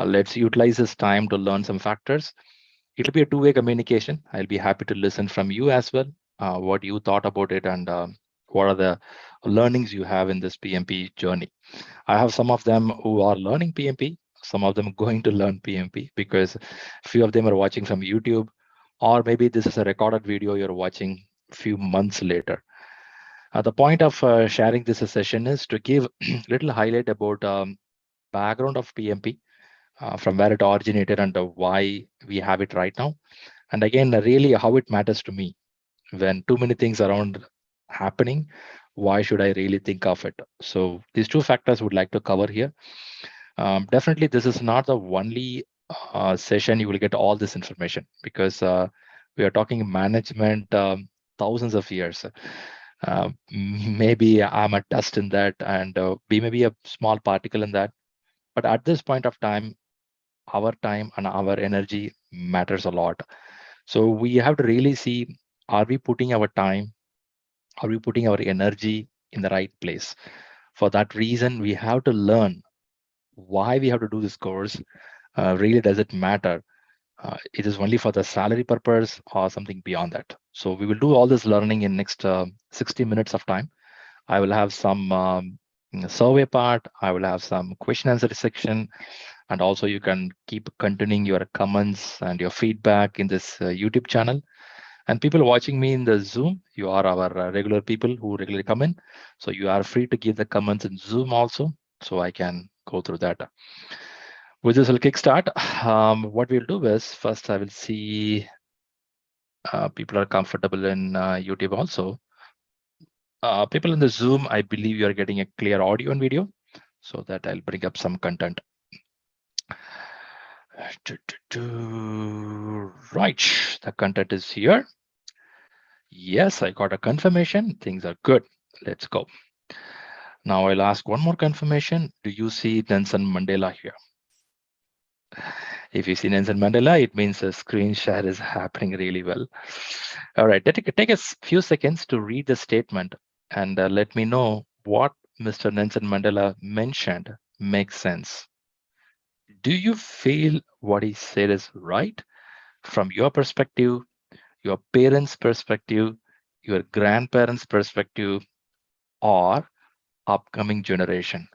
Let's utilize this time to learn some factors. It'll be a two-way communication. I'll be happy to listen from you as well, what you thought about it, and what are the learnings you have in this PMP journey. I have some of them who are learning PMP, some of them going to learn PMP because few of them are watching from YouTube, or maybe this is a recorded video you're watching few months later. The point of sharing this session is to give little highlight about background of PMP, from where it originated and why we have it right now. And again, really how it matters to me when too many things around happening. Why should I really think of it? So these two factors would like to cover here. Definitely, this is not the only session you will get all this information because we are talking management thousands of years. Maybe I'm a dust in that, and we may be a small particle in that. But at this point of time, our time and our energy matters a lot. So we have to really see, are we putting our time, are we putting our energy in the right place? For that reason, we have to learn why we have to do this course. Really, does it matter? It is only for the salary purpose or something beyond that. So we will do all this learning in next 60 minutes of time. I will have some survey part. I will have some question answer section, and also you can keep continuing your comments and your feedback in this YouTube channel. And people watching me in the Zoom, you are our regular people who regularly come in. So you are free to give the comments in Zoom also, so I can go through that. With this, will kickstart. What we'll do is first I will see people are comfortable in YouTube also. People in the Zoom, I believe you are getting a clear audio and video, so that I'll bring up some content. Right, the content is here. Yes, I got a confirmation. Things are good. Let's go. Now I'll ask one more confirmation. Do you see Nelson Mandela here? If you see Nelson Mandela, it means the screen share is happening really well. All right, take a few seconds to read the statement and let me know what Mr. Nelson Mandela mentioned makes sense. Do you feel what he said is right from your perspective, your parents' perspective, your grandparents' perspective, or upcoming generation?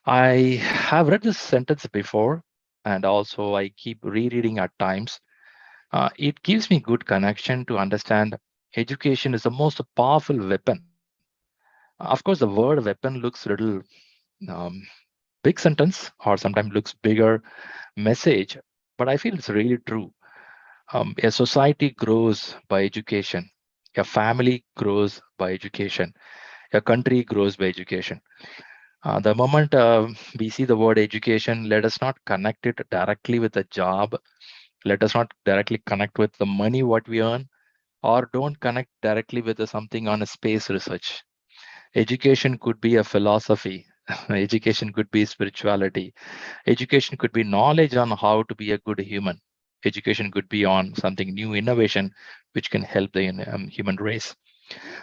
I have read this sentence before, and also I keep rereading at times. It gives me good connection to understand education is the most powerful weapon. Of course, the word weapon looks a little um, big sentence, or sometimes looks bigger message, but I feel it's really true. A society grows by education. A family grows by education. A country grows by education. The moment we see the word education, let us not connect it directly with a job. Let us not directly connect with the money what we earn, or don't connect directly with something on a space research. Education could be a philosophy. Education could be spirituality. Education could be knowledge on how to be a good human. Education could be on something new innovation, which can help the human race.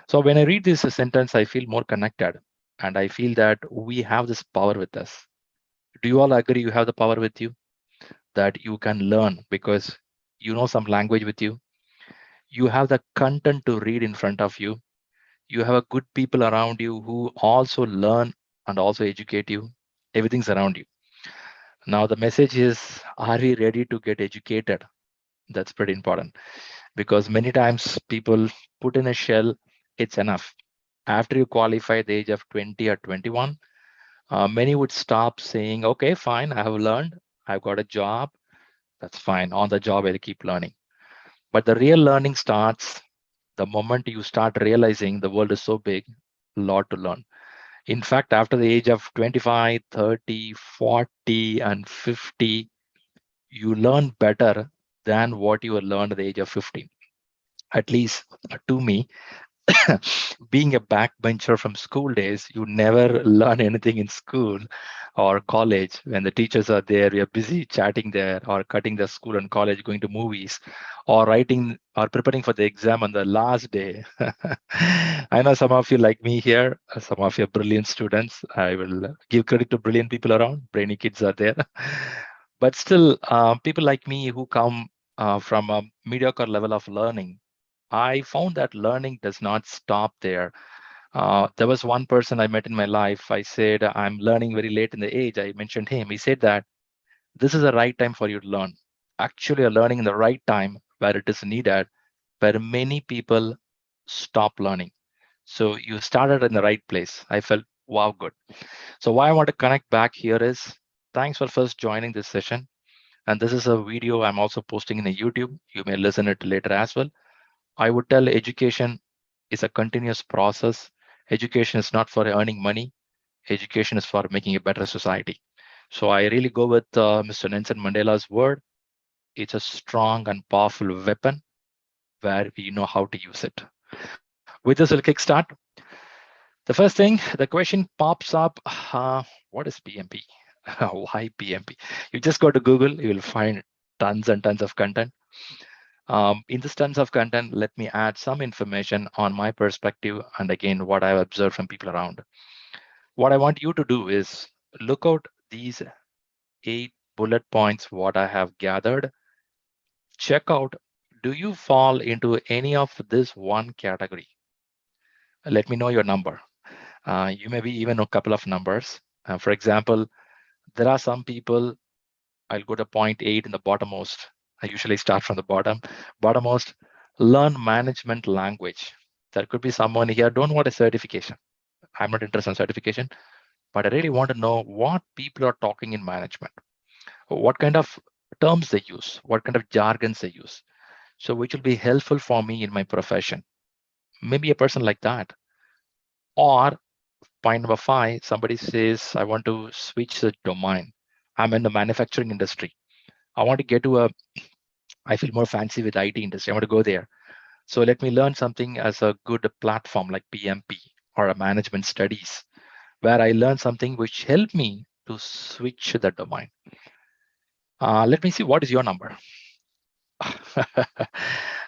So when I read this sentence, I feel more connected, and I feel that we have this power with us. Do you all agree you have the power with you? That you can learn because you know some language with you. You have the content to read in front of you. You have a good people around you who also learn and also educate you. Everything's around you. Now the message is, are we ready to get educated? That's pretty important because many times people put in a shell, it's enough. After you qualify at the age of 20 or 21, many would stop saying, okay, fine, I have learned, I've got a job, that's fine. On the job, I'll keep learning. But the real learning starts the moment you start realizing the world is so big, a lot to learn. In fact, after the age of 25, 30, 40, and 50, you learn better than what you learned at the age of 15. At least to me, being a backbencher from school days, you never learn anything in school or college. When the teachers are there, we are busy chatting there or cutting the school and college, going to movies or writing or preparing for the exam on the last day. I know some of you like me here, some of you are brilliant students. I will give credit to brilliant people around. Brainy kids are there. But still, people like me who come from a mediocre level of learning, I found that learning does not stop there. There was one person I met in my life. I said, I'm learning very late in the age. I mentioned him. He said that this is the right time for you to learn. Actually, you're learning in the right time where it is needed, where many people stop learning. So you started in the right place. I felt, wow, good. So why I want to connect back here is thanks for first joining this session. And this is a video I'm also posting in the YouTube. You may listen it later as well. I would tell education is a continuous process. Education is not for earning money. Education is for making a better society. So I really go with Mr. Nelson Mandela's word. It's a strong and powerful weapon where we know how to use it. With this, we'll kickstart. The first thing, the question pops up, what is PMP? Why PMP? You just go to Google, you will find tons and tons of content. In this tons of content, let me add some information on my perspective and again, what I've observed from people around. What I want you to do is look out these 8 bullet points, what I have gathered. Check out, do you fall into any of this one category? Let me know your number. You maybe even know a couple of numbers. For example, there are some people, I'll go to point 8 in the bottommost. I usually start from the bottommost, learn management language. There could be someone here, don't want a certification. I'm not interested in certification, but I really want to know what people are talking in management, what kind of terms they use, what kind of jargons they use. So which will be helpful for me in my profession. Maybe a person like that. Or point number 5, somebody says, I want to switch the domain. I'm in the manufacturing industry. I want to get to a, I feel more fancy with IT industry. I want to go there. So let me learn something as a good platform like PMP or a management studies, where I learn something which help me to switch the domain. Let me see, what is your number?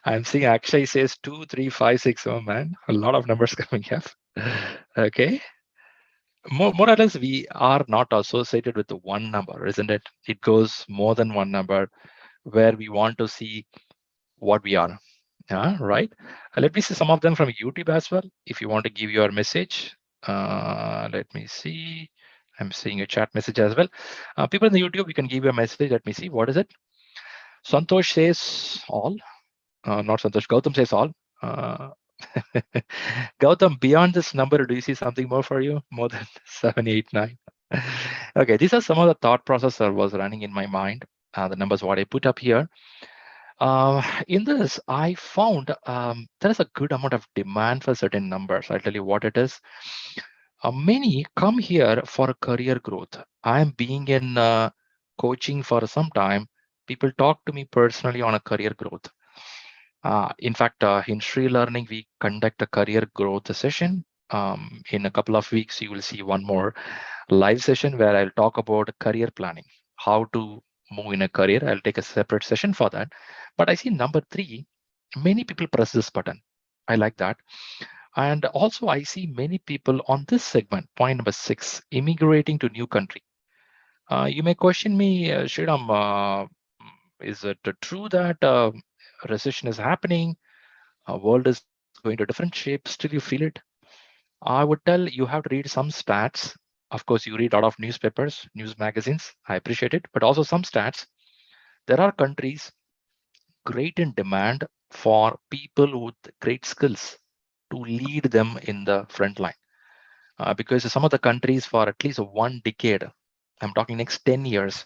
I'm seeing Akshay says 2, 3, 5, 6. Oh man, a lot of numbers coming up. Okay. More or less, we are not associated with the one number, isn't it? It goes more than one number where we want to see what we are. Yeah, right. Let me see some of them from YouTube as well. If you want to give your message, let me see. I'm seeing a chat message as well. People in the YouTube, you can give your message. Let me see. What is it? Santosh says all. Not Santosh. Gautam says all. Uh, Gautam, beyond this number, do you see something more for you? More than 7, 8, 9? Okay, these are some of the thought process that was running in my mind. The numbers what I put up here. In this, I found there is a good amount of demand for certain numbers. I'll tell you what it is. Many come here for career growth. I am being in coaching for some time. People talk to me personally on a career growth. In fact, in ShriLearning, we conduct a career growth session. In a couple of weeks, you will see one more live session where I'll talk about career planning, how to move in a career. I'll take a separate session for that. But I see number 3, many people press this button. I like that. And also I see many people on this segment, point number 6, immigrating to new country. You may question me, Sriram, is it true that recession is happening? World is going to different shapes. Still you feel it? I would tell you have to read some stats. Of course, you read a lot of newspapers, news magazines. I appreciate it, but also some stats. There are countries great in demand for people with great skills to lead them in the front line. Because some of the countries for at least 1 decade, I'm talking next 10 years,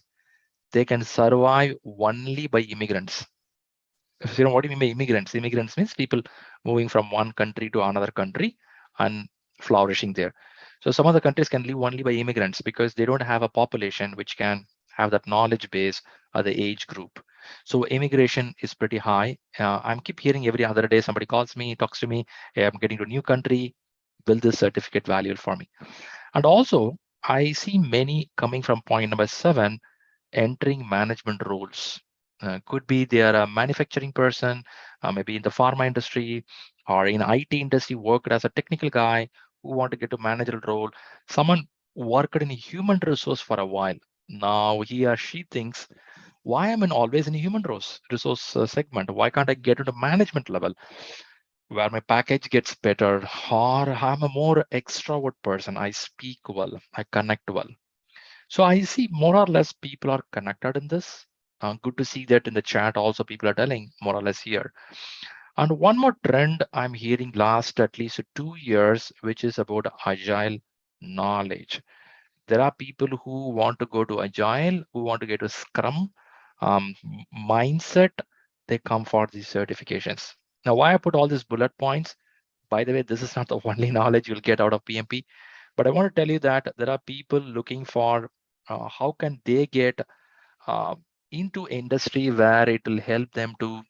they can survive only by immigrants. So, what do you mean by immigrants? Immigrants means people moving from one country to another country and flourishing there. So some of the countries can live only by immigrants because they don't have a population which can have that knowledge base or the age group. So immigration is pretty high. I'm keep hearing every other day somebody calls me, talks to me, hey, I'm getting to a new country, build this certificate valuable for me. And also, I see many coming from point number 7, entering management roles. Could be they are a manufacturing person, maybe in the pharma industry or in IT industry, worked as a technical guy who want to get to managerial role. Someone worked in human resource for a while. Now he or she thinks, why am I always in human resource segment? Why can't I get into management level where my package gets better, or I'm a more extrovert person? I speak well, I connect well. So I see more or less people are connected in this. Good to see that in the chat also people are telling more or less here. And one more trend I'm hearing last at least 2 years, which is about agile knowledge. There are people who want to go to agile, who want to get to scrum mindset. They come for these certifications. Now, why I put all these bullet points? By the way, this is not the only knowledge you'll get out of PMP, but I want to tell you that there are people looking for how can they get uh, into industry where it will help them to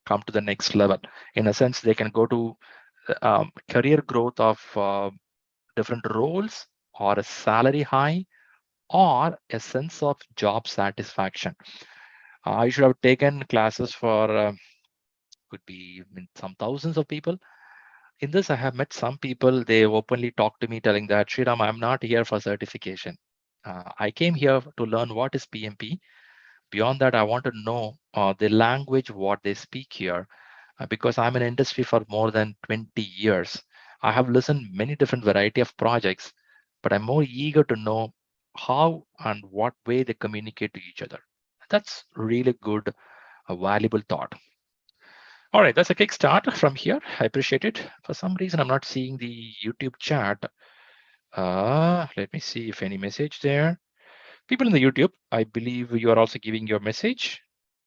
come to the next level. In a sense, they can go to career growth of different roles, or a salary high, or a sense of job satisfaction. I should have taken classes for could be some thousands of people. In this, I have met some people. They openly talk to me, telling that Sriram, I'm not here for certification. I came here to learn what is PMP. Beyond that, I want to know the language what they speak here, because I'm in industry for more than 20 years. I have listened many different variety of projects, but I'm more eager to know how and what way they communicate to each other. That's really good, a valuable thought. All right, that's a kickstart from here. I appreciate it. For some reason, I'm not seeing the YouTube chat. Let me see if any message there. People in the YouTube, I believe you are also giving your message,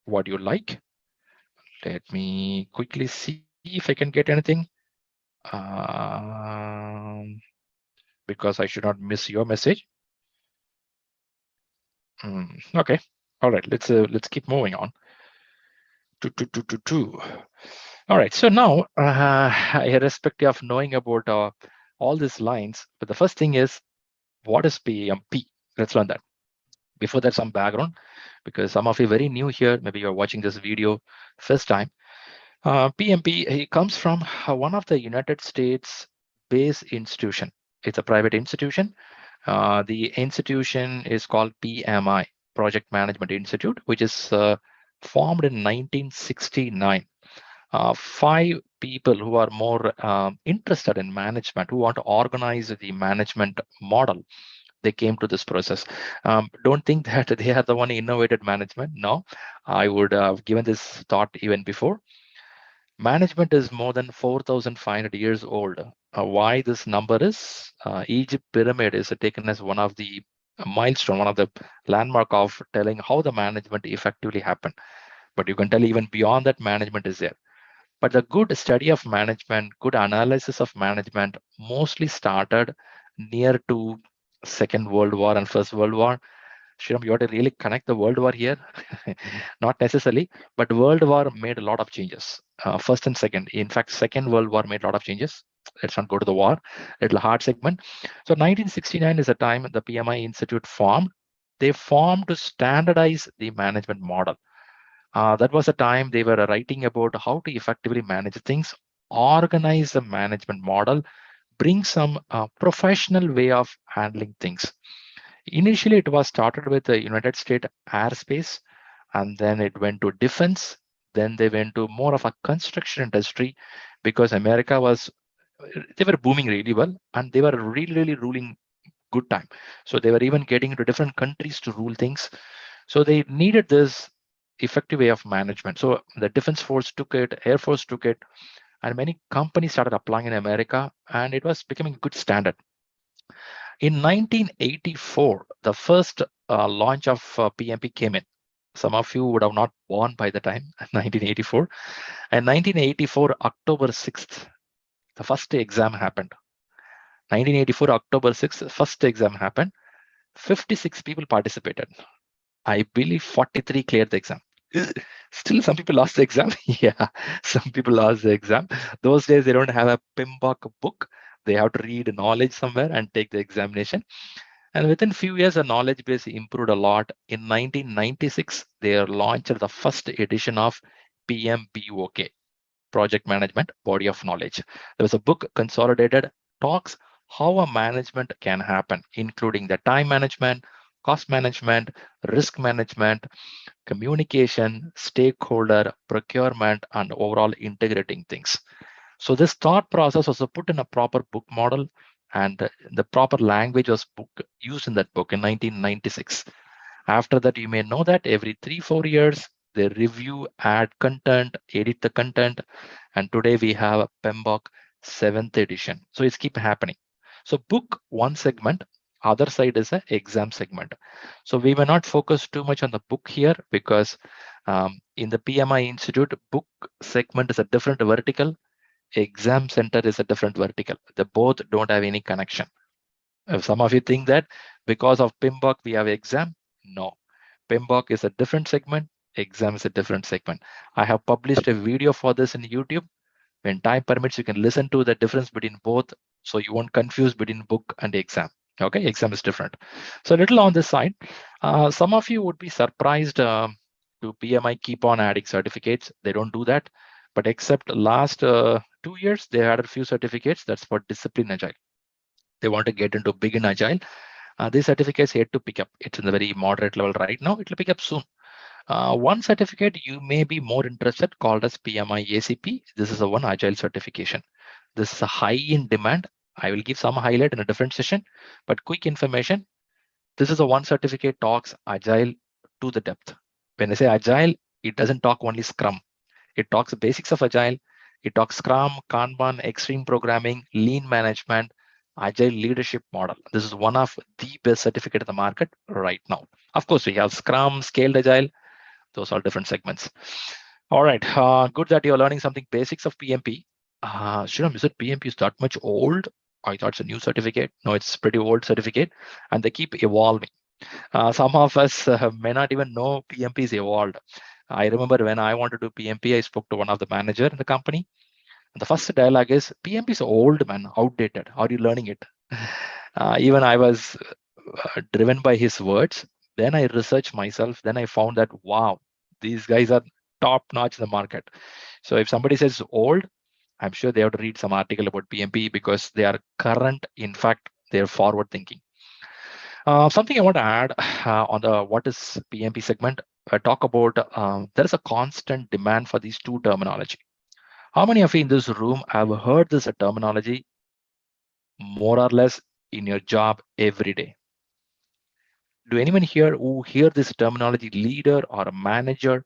what you like. Let me quickly see if I can get anything. Um, because I should not miss your message. Okay. All right. Let's keep moving on. All right. So now, irrespective of knowing about all these lines, but the first thing is, what is PMP? Let's learn that. Before that, some background, because some of you very new here. Maybe you're watching this video first time. PMP, it comes from one of the United States based institution. It's a private institution. The institution is called PMI, Project Management Institute, which is formed in 1969. 5 people who are more interested in management, who want to organize the management model, they came to this process. Don't think that they are the one who innovated management. No, I would have given this thought even before. Management is more than 4,500 years old. Why this number is? Egypt pyramid is taken as one of the milestone, one of the landmark of telling how the management effectively happened. But you can tell even beyond that, management is there. But the good study of management, good analysis of management, mostly started near to Second World War and First World War. Shriram, you have to really connect the World War here. Not necessarily, but World War made a lot of changes. First and second. In fact, Second World War made a lot of changes. Let's not go to the war. Little hard segment. So 1969 is the time the PMI Institute formed. They formed to standardize the management model. That was a time they were writing about how to effectively manage things, organize the management model, bring some professional way of handling things. Initially, it was started with the United States airspace, and then it went to defense. Then they went to more of a construction industry, because America was, they were booming really well, and they were really, really ruling good time. So they were even getting into different countries to rule things. So they needed this effective way of management. So the defense force took it, air force took it, and many companies started applying in America, and it was becoming a good standard. In 1984, the first launch of PMP came in. Some of you would have not born by the time, 1984. And 1984, October 6th, the first exam happened. 1984, October 6th, first exam happened. 56 people participated. I believe 43 cleared the exam. Still, some people lost the exam. Yeah, some people lost the exam. Those days, they don't have a PMBOK book. They have to read knowledge somewhere and take the examination. And within few years, the knowledge base improved a lot. In 1996, they launched the first edition of PMBOK, Project Management Body of Knowledge. There was a book consolidated talks how a management can happen, including the time management, cost management, risk management, communication, stakeholder, procurement, and overall integrating things. So this thought process was put in a proper book model, and the proper language was used in that book in 1996. After that, you may know that every 3-4 years, they review, add content, edit the content, and today we have a PMBOK 7th edition. So it's keep happening. So book one segment, other side is an exam segment. So we may not focus too much on the book here because in the PMI Institute, book segment is a different vertical, exam center is a different vertical. They both don't have any connection. If some of you think that because of PMBOK we have exam, no. PMBOK is a different segment, exam is a different segment. I have published a video for this in YouTube. When time permits, you can listen to the difference between both, so you won't confuse between book and exam. Okay, exam is different. So a little on this side, some of you would be surprised to PMI keep on adding certificates. They don't do that, but except last 2 years, they added a few certificates. That's for discipline agile. They want to get into big in agile. These certificates yet to pick up. It's in the very moderate level right now. It will pick up soon. One certificate you may be more interested called as PMI-ACP. This is a one agile certification. This is a high in demand. I will give some highlight in a different session, but quick information. This is a one certificate talks agile to the depth. When I say agile, it doesn't talk only Scrum. It talks the basics of agile. It talks Scrum, Kanban, extreme programming, lean management, agile leadership model. This is one of the best certificate in the market right now. Of course, we have Scrum, scaled agile. Those are different segments. All right, good that you're learning something basics of PMP. Shriram, is it PMP is that much old? I thought it's a new certificate. No, it's pretty old certificate, and they keep evolving. Some of us may not even know PMP is evolved. I remember when I wanted to do PMP, I spoke to one of the manager in the company. And the first dialogue is, PMP is old, man, outdated. How are you learning it? Even I was driven by his words. Then I researched myself. Then I found that, wow, these guys are top notch in the market. So if somebody says old, I'm sure they have to read some article about PMP because they are current. In fact, they're forward thinking. Something I want to add on the what is PMP segment, I talk about there is a constant demand for these two terminology. How many of you in this room have heard this terminology more or less in your job every day? Do anyone here who hear this terminology, leader or a manager,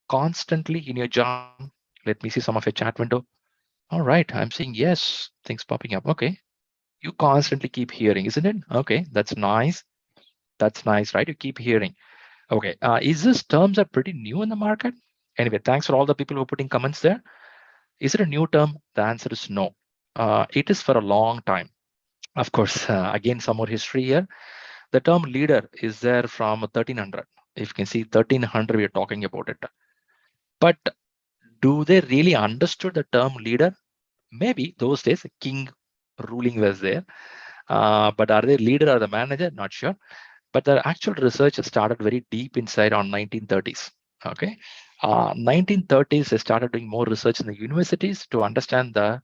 constantly in your job? Let me see some of your chat window. All right, I'm seeing yes, things popping up. Okay, you constantly keep hearing, isn't it? Okay, that's nice. That's nice, right? You keep hearing. Okay, is this terms are pretty new in the market? Anyway, thanks for all the people who are putting comments there. Is it a new term? The answer is no. It is for a long time. Of course, again, some more history here. The term leader is there from 1300. If you can see 1300, we are talking about it. But do they really understood the term leader? Maybe those days, king ruling was there. But are they leader or the manager? Not sure. But the actual research started very deep inside on 1930s. Okay, 1930s they started doing more research in the universities to understand the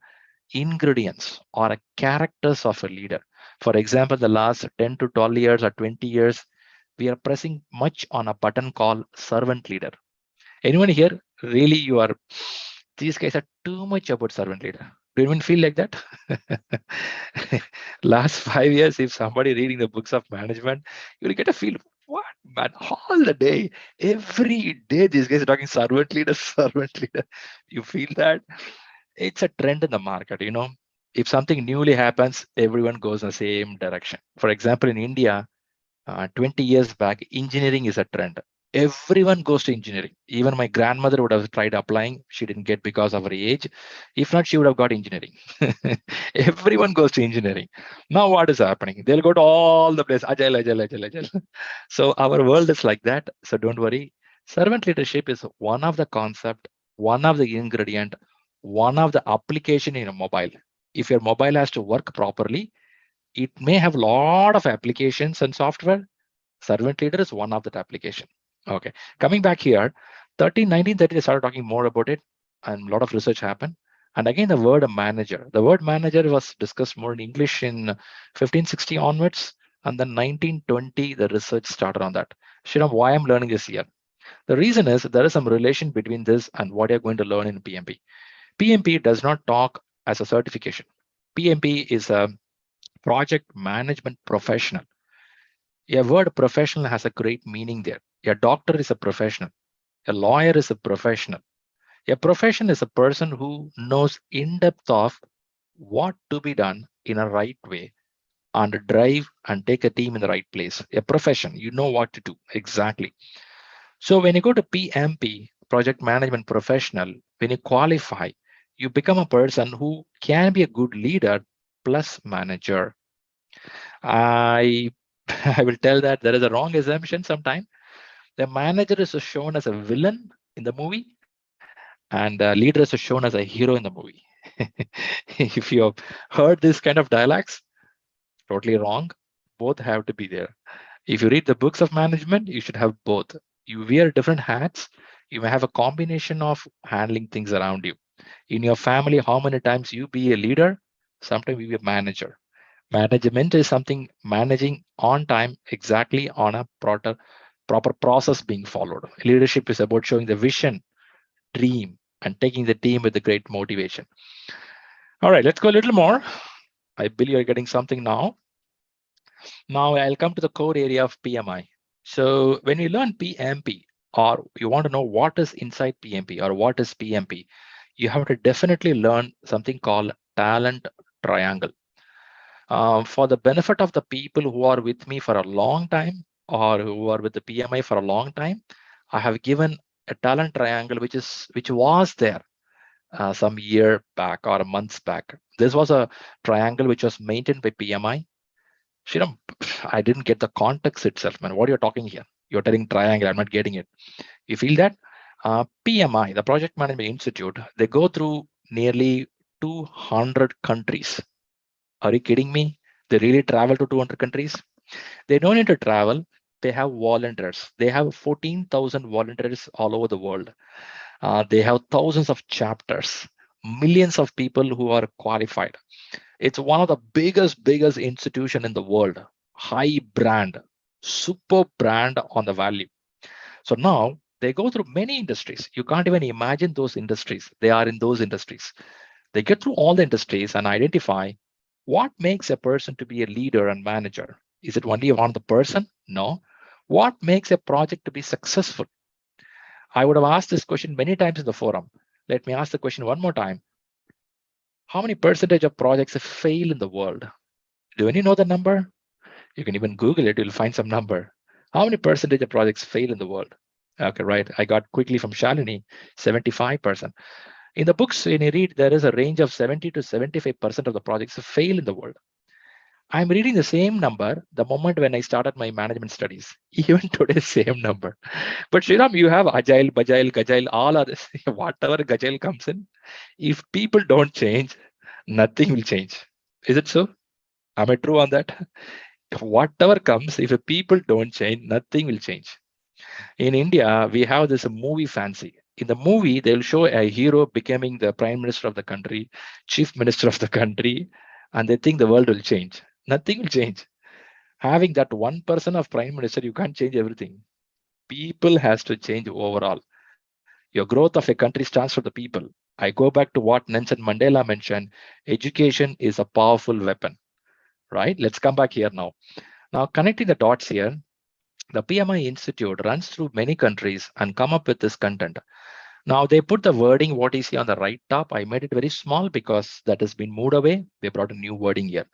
ingredients or characters of a leader. For example, the last 10 to 12 years or 20 years, we are pressing much on a button called servant leader. Anyone here really you are? These guys are too much about servant leader. Do you even feel like that? Last 5 years, if somebody reading the books of management, you'll get a feel. What man? All the day, every day, these guys are talking servant leader, servant leader. You feel that? It's a trend in the market. If something newly happens, everyone goes in the same direction. For example, in India, 20 years back, engineering is a trend. Everyone goes to engineering. Even my grandmother would have tried applying. She didn't get because of her age. If not, she would have got engineering. Everyone goes to engineering. Now what is happening? They'll go to all the places, agile, agile, agile, agile. So our world is like that. So don't worry. Servant leadership is one of the concept, one of the ingredient, one of the application in a mobile. If your mobile has to work properly, it may have a lot of applications and software. Servant leader is one of that application. Okay, coming back here, 1930 they started talking more about it, and a lot of research happened. And again, the word manager. The word manager was discussed more in English in 1560 onwards, and then 1920 the research started on that. Shriram, why I'm learning this here? The reason is there is some relation between this and what you're going to learn in PMP. PMP does not talk as a certification. PMP is a project management professional. A word professional has a great meaning there. A doctor is a professional. A lawyer is a professional. A profession is a person who knows in depth of what to be done in a right way and drive and take a team in the right place. A profession, you know what to do exactly. So when you go to PMP, project management professional, when you qualify, you become a person who can be a good leader plus manager. I I will tell that there is a wrong assumption sometimes. The manager is shown as a villain in the movie, and the leader is shown as a hero in the movie. If you have heard this kind of dialogues, totally wrong. Both have to be there. If you read the books of management, you should have both. You wear different hats. You may have a combination of handling things around you. In your family, how many times you be a leader? Sometimes you be a manager. Management is something managing on time, exactly on a proper process being followed. Leadership is about showing the vision, dream, and taking the team with the great motivation. All right, let's go a little more. I believe you're getting something now. Now I'll come to the core area of PMI. So when you learn PMP, or you want to know what is inside PMP or what is PMP, you have to definitely learn something called talent triangle. For the benefit of the people who are with me for a long time or who are with the PMI for a long time, I have given a talent triangle which was there some year back or months back. This was a triangle which was maintained by PMI. Shriram, I didn't get the context itself, man. What are you talking here? You're telling triangle. I'm not getting it. You feel that? PMI, the Project Management Institute, they go through nearly 200 countries. Are you kidding me? They really travel to 200 countries? They don't need to travel. They have volunteers. They have 14,000 volunteers all over the world. They have thousands of chapters, millions of people who are qualified. It's one of the biggest institution in the world. High brand, super brand on the value. So now they go through many industries. You can't even imagine those industries. They are in those industries. They get through all the industries and identify what makes a person to be a leader and manager. Is it only on the person? No. What makes a project to be successful? I would have asked this question many times in the forum. Let me ask the question one more time. How many percentage of projects fail in the world? Do any know the number? You can even Google it, you'll find some number. How many percentage of projects fail in the world? Okay, right. I got quickly from Shalini, 75%. In the books, when you read, there is a range of 70 to 75% of the projects fail in the world. I'm reading the same number the moment when I started my management studies. Even today, same number. But Sriram, you have Agile, Bajile, Gajile, all are whatever Gajile comes in. If people don't change, nothing will change. Is it so? Am I true on that? Whatever comes, if people don't change, nothing will change. In India, we have this movie fancy. In the movie, they'll show a hero becoming the prime minister of the country, chief minister of the country, and they think the world will change. Nothing will change. Having that one person of prime minister, you can't change everything. People has to change overall. Your growth of a country starts from the people. I go back to what Nelson Mandela mentioned. Education is a powerful weapon, right? Let's come back here now. Now, connecting the dots here, the PMI Institute runs through many countries and come up with this content. Now they put the wording what you see on the right top. I made it very small because that has been moved away. They brought a new wording here,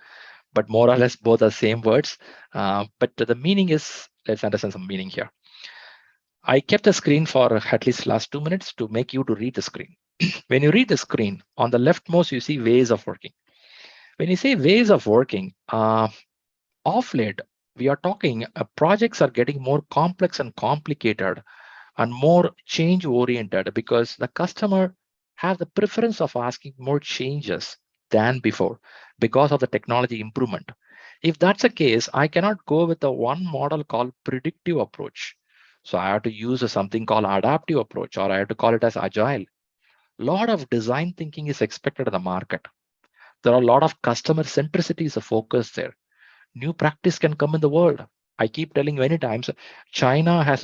but more or less both are same words. But the meaning is, let's understand some meaning here. I kept the screen for at least last 2 minutes to make you to read the screen. When you read the screen, on the leftmost, you see ways of working. When you say ways of working, off late, we are talking projects are getting more complex and complicated and more change oriented because the customer have the preference of asking more changes than before because of the technology improvement. If that's the case, I cannot go with the one model called predictive approach. So I have to use something called adaptive approach, or I have to call it as agile. A lot of design thinking is expected in the market. There are a lot of customer centricity is a focus there. New practice can come in the world. I keep telling many times, China has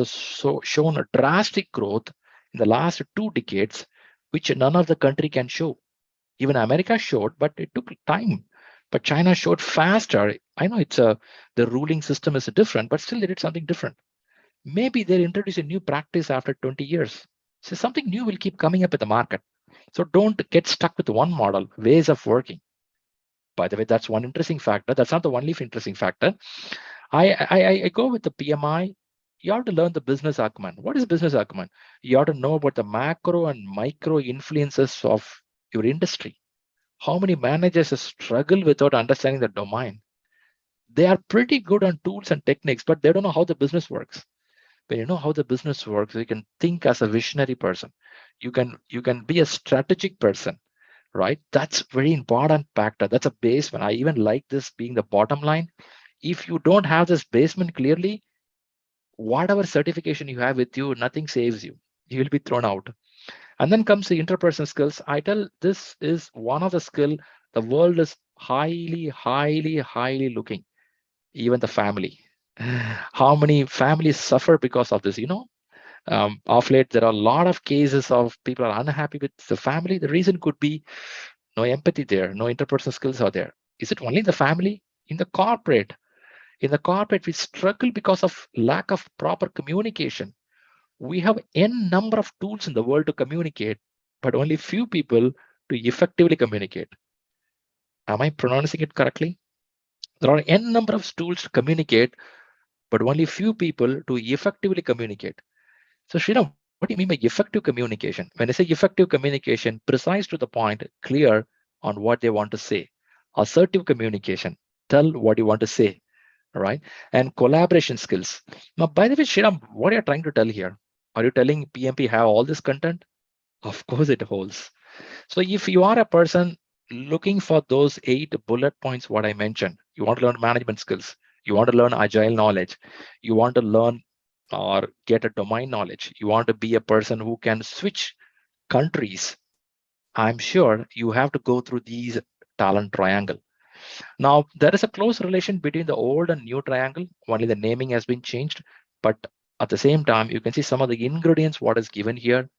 shown a drastic growth in the last 2 decades, which none of the country can show. Even America showed, but it took time. But China showed faster. I know the ruling system is different, but still they did something different. Maybe they'll introduce a new practice after 20 years. So something new will keep coming up in the market. So don't get stuck with one model, ways of working. By the way, that's one interesting factor. That's not the only interesting factor. I go with the PMI. You have to learn the business acumen. What is business acumen? You have to know about the macro and micro influences of your industry. How many managers struggle without understanding the domain? They are pretty good on tools and techniques, but they don't know how the business works. When you know how the business works, you can think as a visionary person. You can be a strategic person, right? That's very important factor. That's a basement. I even like this being the bottom line. If you don't have this basement clearly, whatever certification you have with you, nothing saves you. You will be thrown out. And then comes the interpersonal skills. I tell this is one of the skill the world is highly looking. Even the family. How many families suffer because of this? Of late, there are a lot of cases of people are unhappy with the family. The reason could be no empathy there, no interpersonal skills are there. Is it only in the family? In the corporate, we struggle because of lack of proper communication. We have n number of tools in the world to communicate, but only few people to effectively communicate. Am I pronouncing it correctly? There are n number of tools to communicate, but only few people to effectively communicate. So, Srina, what do you mean by effective communication? When I say effective communication, precise to the point, clear on what they want to say. Assertive communication, tell what you want to say, all right? And collaboration skills. Now, by the way, Sriram, what are you trying to tell here? Are you telling PMP have all this content? Of course it holds. So if you are a person looking for those 8 bullet points, what I mentioned, you want to learn management skills, you want to learn agile knowledge, you want to learn or get a domain knowledge, you want to be a person who can switch countries, I'm sure you have to go through these talent triangle. Now, there is a close relation between the old and new triangle. Only the naming has been changed, but at the same time, you can see some of the ingredients, what is given here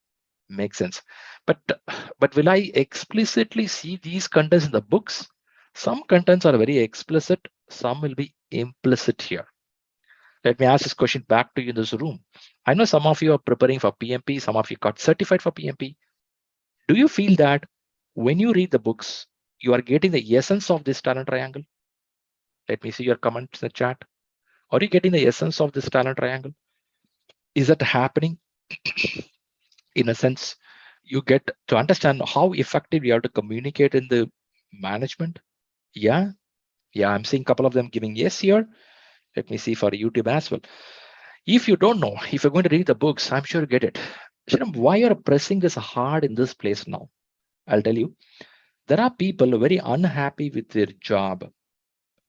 makes sense. But will I explicitly see these contents in the books? Some contents are very explicit, some will be implicit here. Let me ask this question back to you in this room. I know some of you are preparing for PMP, some of you got certified for PMP. Do you feel that when you read the books, you are getting the essence of this talent triangle? Let me see your comments in the chat. Are you getting the essence of this talent triangle? Is that happening? In a sense, you get to understand how effective you have to communicate in the management. Yeah, I'm seeing a couple of them giving yes here. Let me see for YouTube as well. If you don't know, if you're going to read the books, I'm sure you get it. Shriram, why you're pressing this hard in this place now? I'll tell you. There are people very unhappy with their job.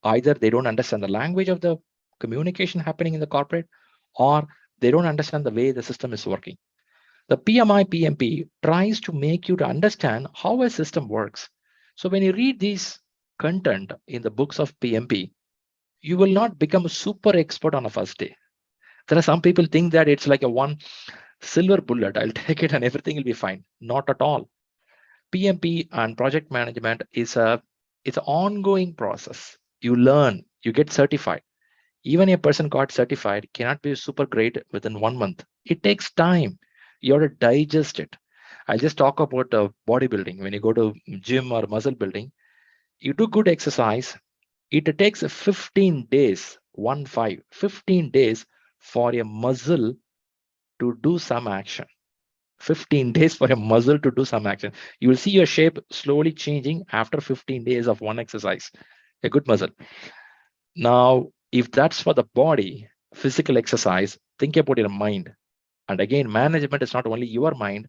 Either they don't understand the language of the communication happening in the corporate, or they don't understand the way the system is working. The PMI PMP tries to make you to understand how a system works. So when you read these content in the books of PMP, you will not become a super expert on a first day. There are some people think that it's like a one silver bullet. I'll take it and everything will be fine. Not at all. PMP and project management is it's an ongoing process. You learn, you get certified. Even a person got certified cannot be super great within 1 month. It takes time. You have to digest it. I'll just talk about bodybuilding. When you go to gym or muscle building, you do good exercise. It takes 15 days, 15 days for a muscle to do some action. 15 days for a muscle to do some action. You will see your shape slowly changing after 15 days of one exercise, a good muscle. Now, if that's for the body, physical exercise, think about your mind. And again, management is not only your mind.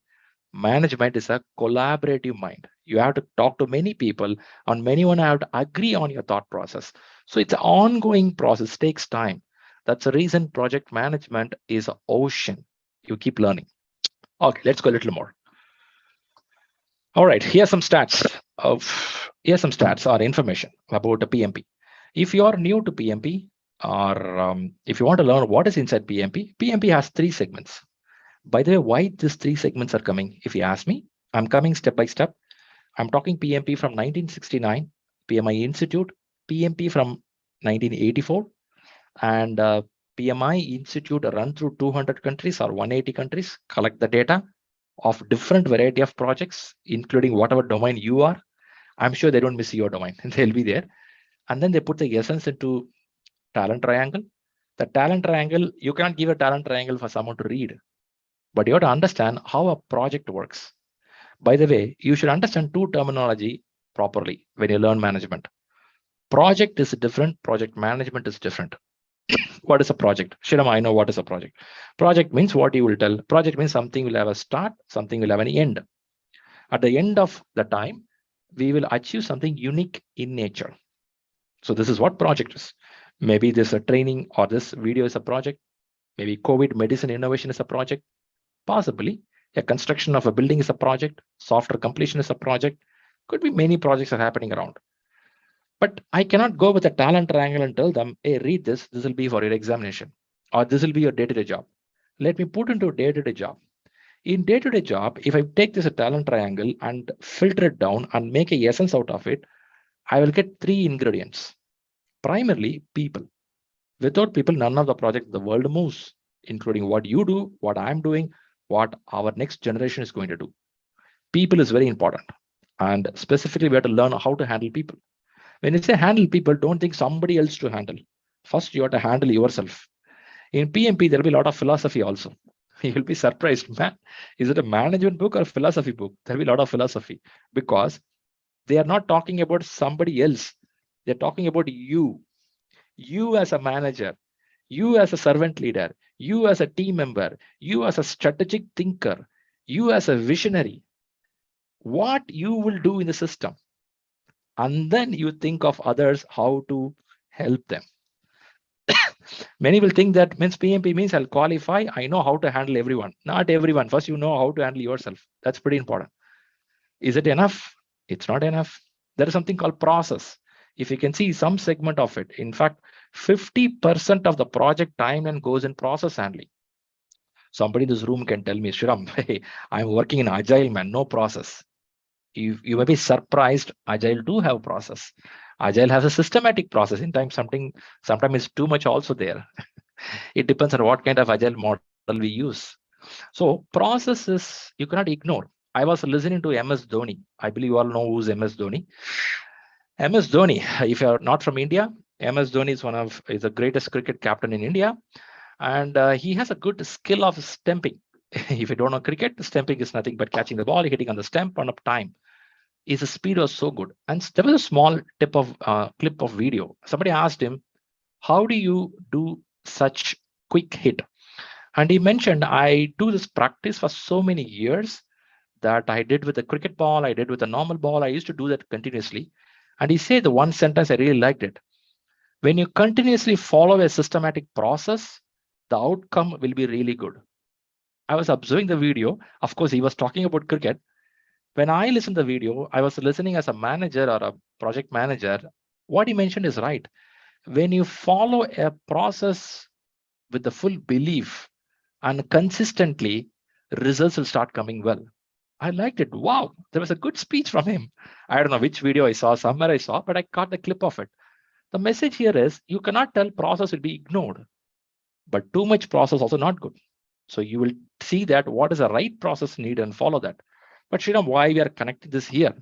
Management is a collaborative mind. You have to talk to many people, and many one have to agree on your thought process. So it's an ongoing process, takes time. That's the reason project management is an ocean. You keep learning. Okay, let's go a little more. All right, here's some stats or information about the PMP. If you are new to PMP, or if you want to learn what is inside PMP, PMP has 3 segments. By the way, why these 3 segments are coming? If you ask me, I'm coming step by step. I'm talking PMP from 1969, PMI Institute, PMP from 1984, and PMI Institute run through 200 countries or 180 countries, collect the data of different variety of projects, including whatever domain you are. I'm sure they don't miss your domain. They'll be there. And then they put the essence into talent triangle. The talent triangle, you can't give a talent triangle for someone to read, but you have to understand how a project works. By the way, you should understand 2 terminology properly when you learn management. Project is different, project management is different. What is a project? Shriram, I know what is a project. Project means what you will tell. Project means something will have a start, something will have an end. At the end of the time, we will achieve something unique in nature. So this is what project is. Maybe this a training or this video is a project. Maybe COVID medicine innovation is a project. Possibly a construction of a building is a project. Software completion is a project. Could be many projects are happening around. But I cannot go with a talent triangle and tell them, hey, read this. This will be for your examination, or this will be your day-to-day job. Let me put into a day-to-day job. In day-to-day job, if I take this a talent triangle and filter it down and make a essence out of it, I will get 3 ingredients. Primarily, people. Without people, none of the project in the world moves, including what you do, what I'm doing, what our next generation is going to do. People is very important. And specifically, we have to learn how to handle people. When you say handle people, don't think somebody else to handle. First, you have to handle yourself. In PMP, there'll be a lot of philosophy also. You'll be surprised, man. Is it a management book or a philosophy book? There'll be a lot of philosophy because they are not talking about somebody else. They're talking about you. You as a manager, you as a servant leader, you as a team member, you as a strategic thinker, you as a visionary. What you will do in the system. And then you think of others how to help them. Many will think that means PMP means I'll qualify. I know how to handle everyone. Not everyone. First, you know how to handle yourself. That's pretty important. Is it enough? It's not enough. There is something called process. If you can see some segment of it, in fact, 50% of the project timeline goes in process handling. Somebody in this room can tell me, Shriram, hey, I'm working in Agile, man, no process. You may be surprised. Agile do have process. Agile has a systematic process. In time, sometimes it's too much also there. It depends on what kind of Agile model we use. So processes you cannot ignore. I was listening to MS Dhoni. I believe you all know who's MS Dhoni. MS Dhoni, if you're not from India, MS Dhoni is the greatest cricket captain in India. And he has a good skill of stamping. If you don't know cricket, stamping is nothing but catching the ball, hitting on the stump on up time. His speed was so good. And there was a small clip of video. Somebody asked him, how do you do such quick hit? And he mentioned, I do this practice for so many years that I did with a cricket ball, I did with a normal ball. I used to do that continuously. And he said the one sentence, I really liked it. When you continuously follow a systematic process, the outcome will be really good. I was observing the video. Of course, he was talking about cricket. When I listened to the video, I was listening as a manager or a project manager. What he mentioned is right. When you follow a process with the full belief and consistently, results will start coming well. I liked it. Wow, there was a good speech from him. I don't know which video I saw, somewhere I saw, but I caught the clip of it. The message here is you cannot tell process will be ignored, but too much process also not good. So you will see that what is the right process need and follow that. But Shriram, why we are connecting this here?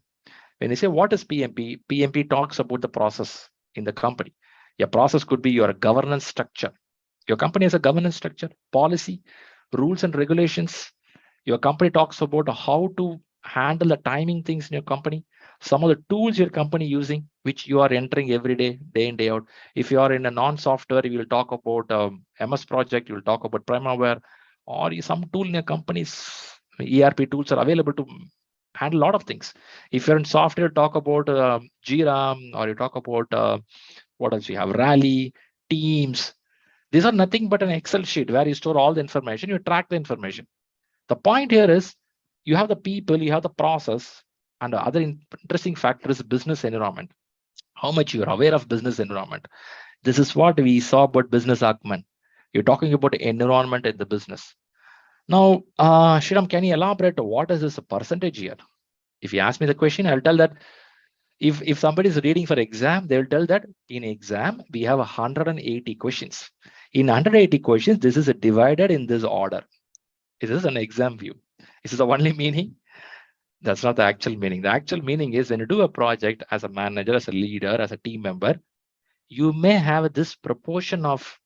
When you say what is PMP, PMP talks about the process in the company. Your process could be your governance structure. Your company has a governance structure, policy, rules and regulations. Your company talks about how to handle the timing things in your company. Some of the tools your company using, which you are entering every day, day in, day out. If you are in a non-software, you will talk about MS project, you will talk about Primavera. or some tool in your company's ERP tools are available to handle a lot of things. If you're in software, talk about Jira, or you talk about what else you have, Rally, Teams. These are nothing but an Excel sheet where you store all the information, you track the information. The point here is you have the people, you have the process, and the other interesting factor is business environment. How much you are aware of business environment. This is what we saw about business acumen. You're talking about the environment in the business. Now, Shriram, can you elaborate what is this percentage here? If you ask me the question, I'll tell that if somebody is reading for exam, they will tell that in exam, we have 180 questions. In 180 questions, this is divided in this order. This is an exam view. This is the only meaning. That's not the actual meaning. The actual meaning is when you do a project as a manager, as a leader, as a team member, you may have this proportion of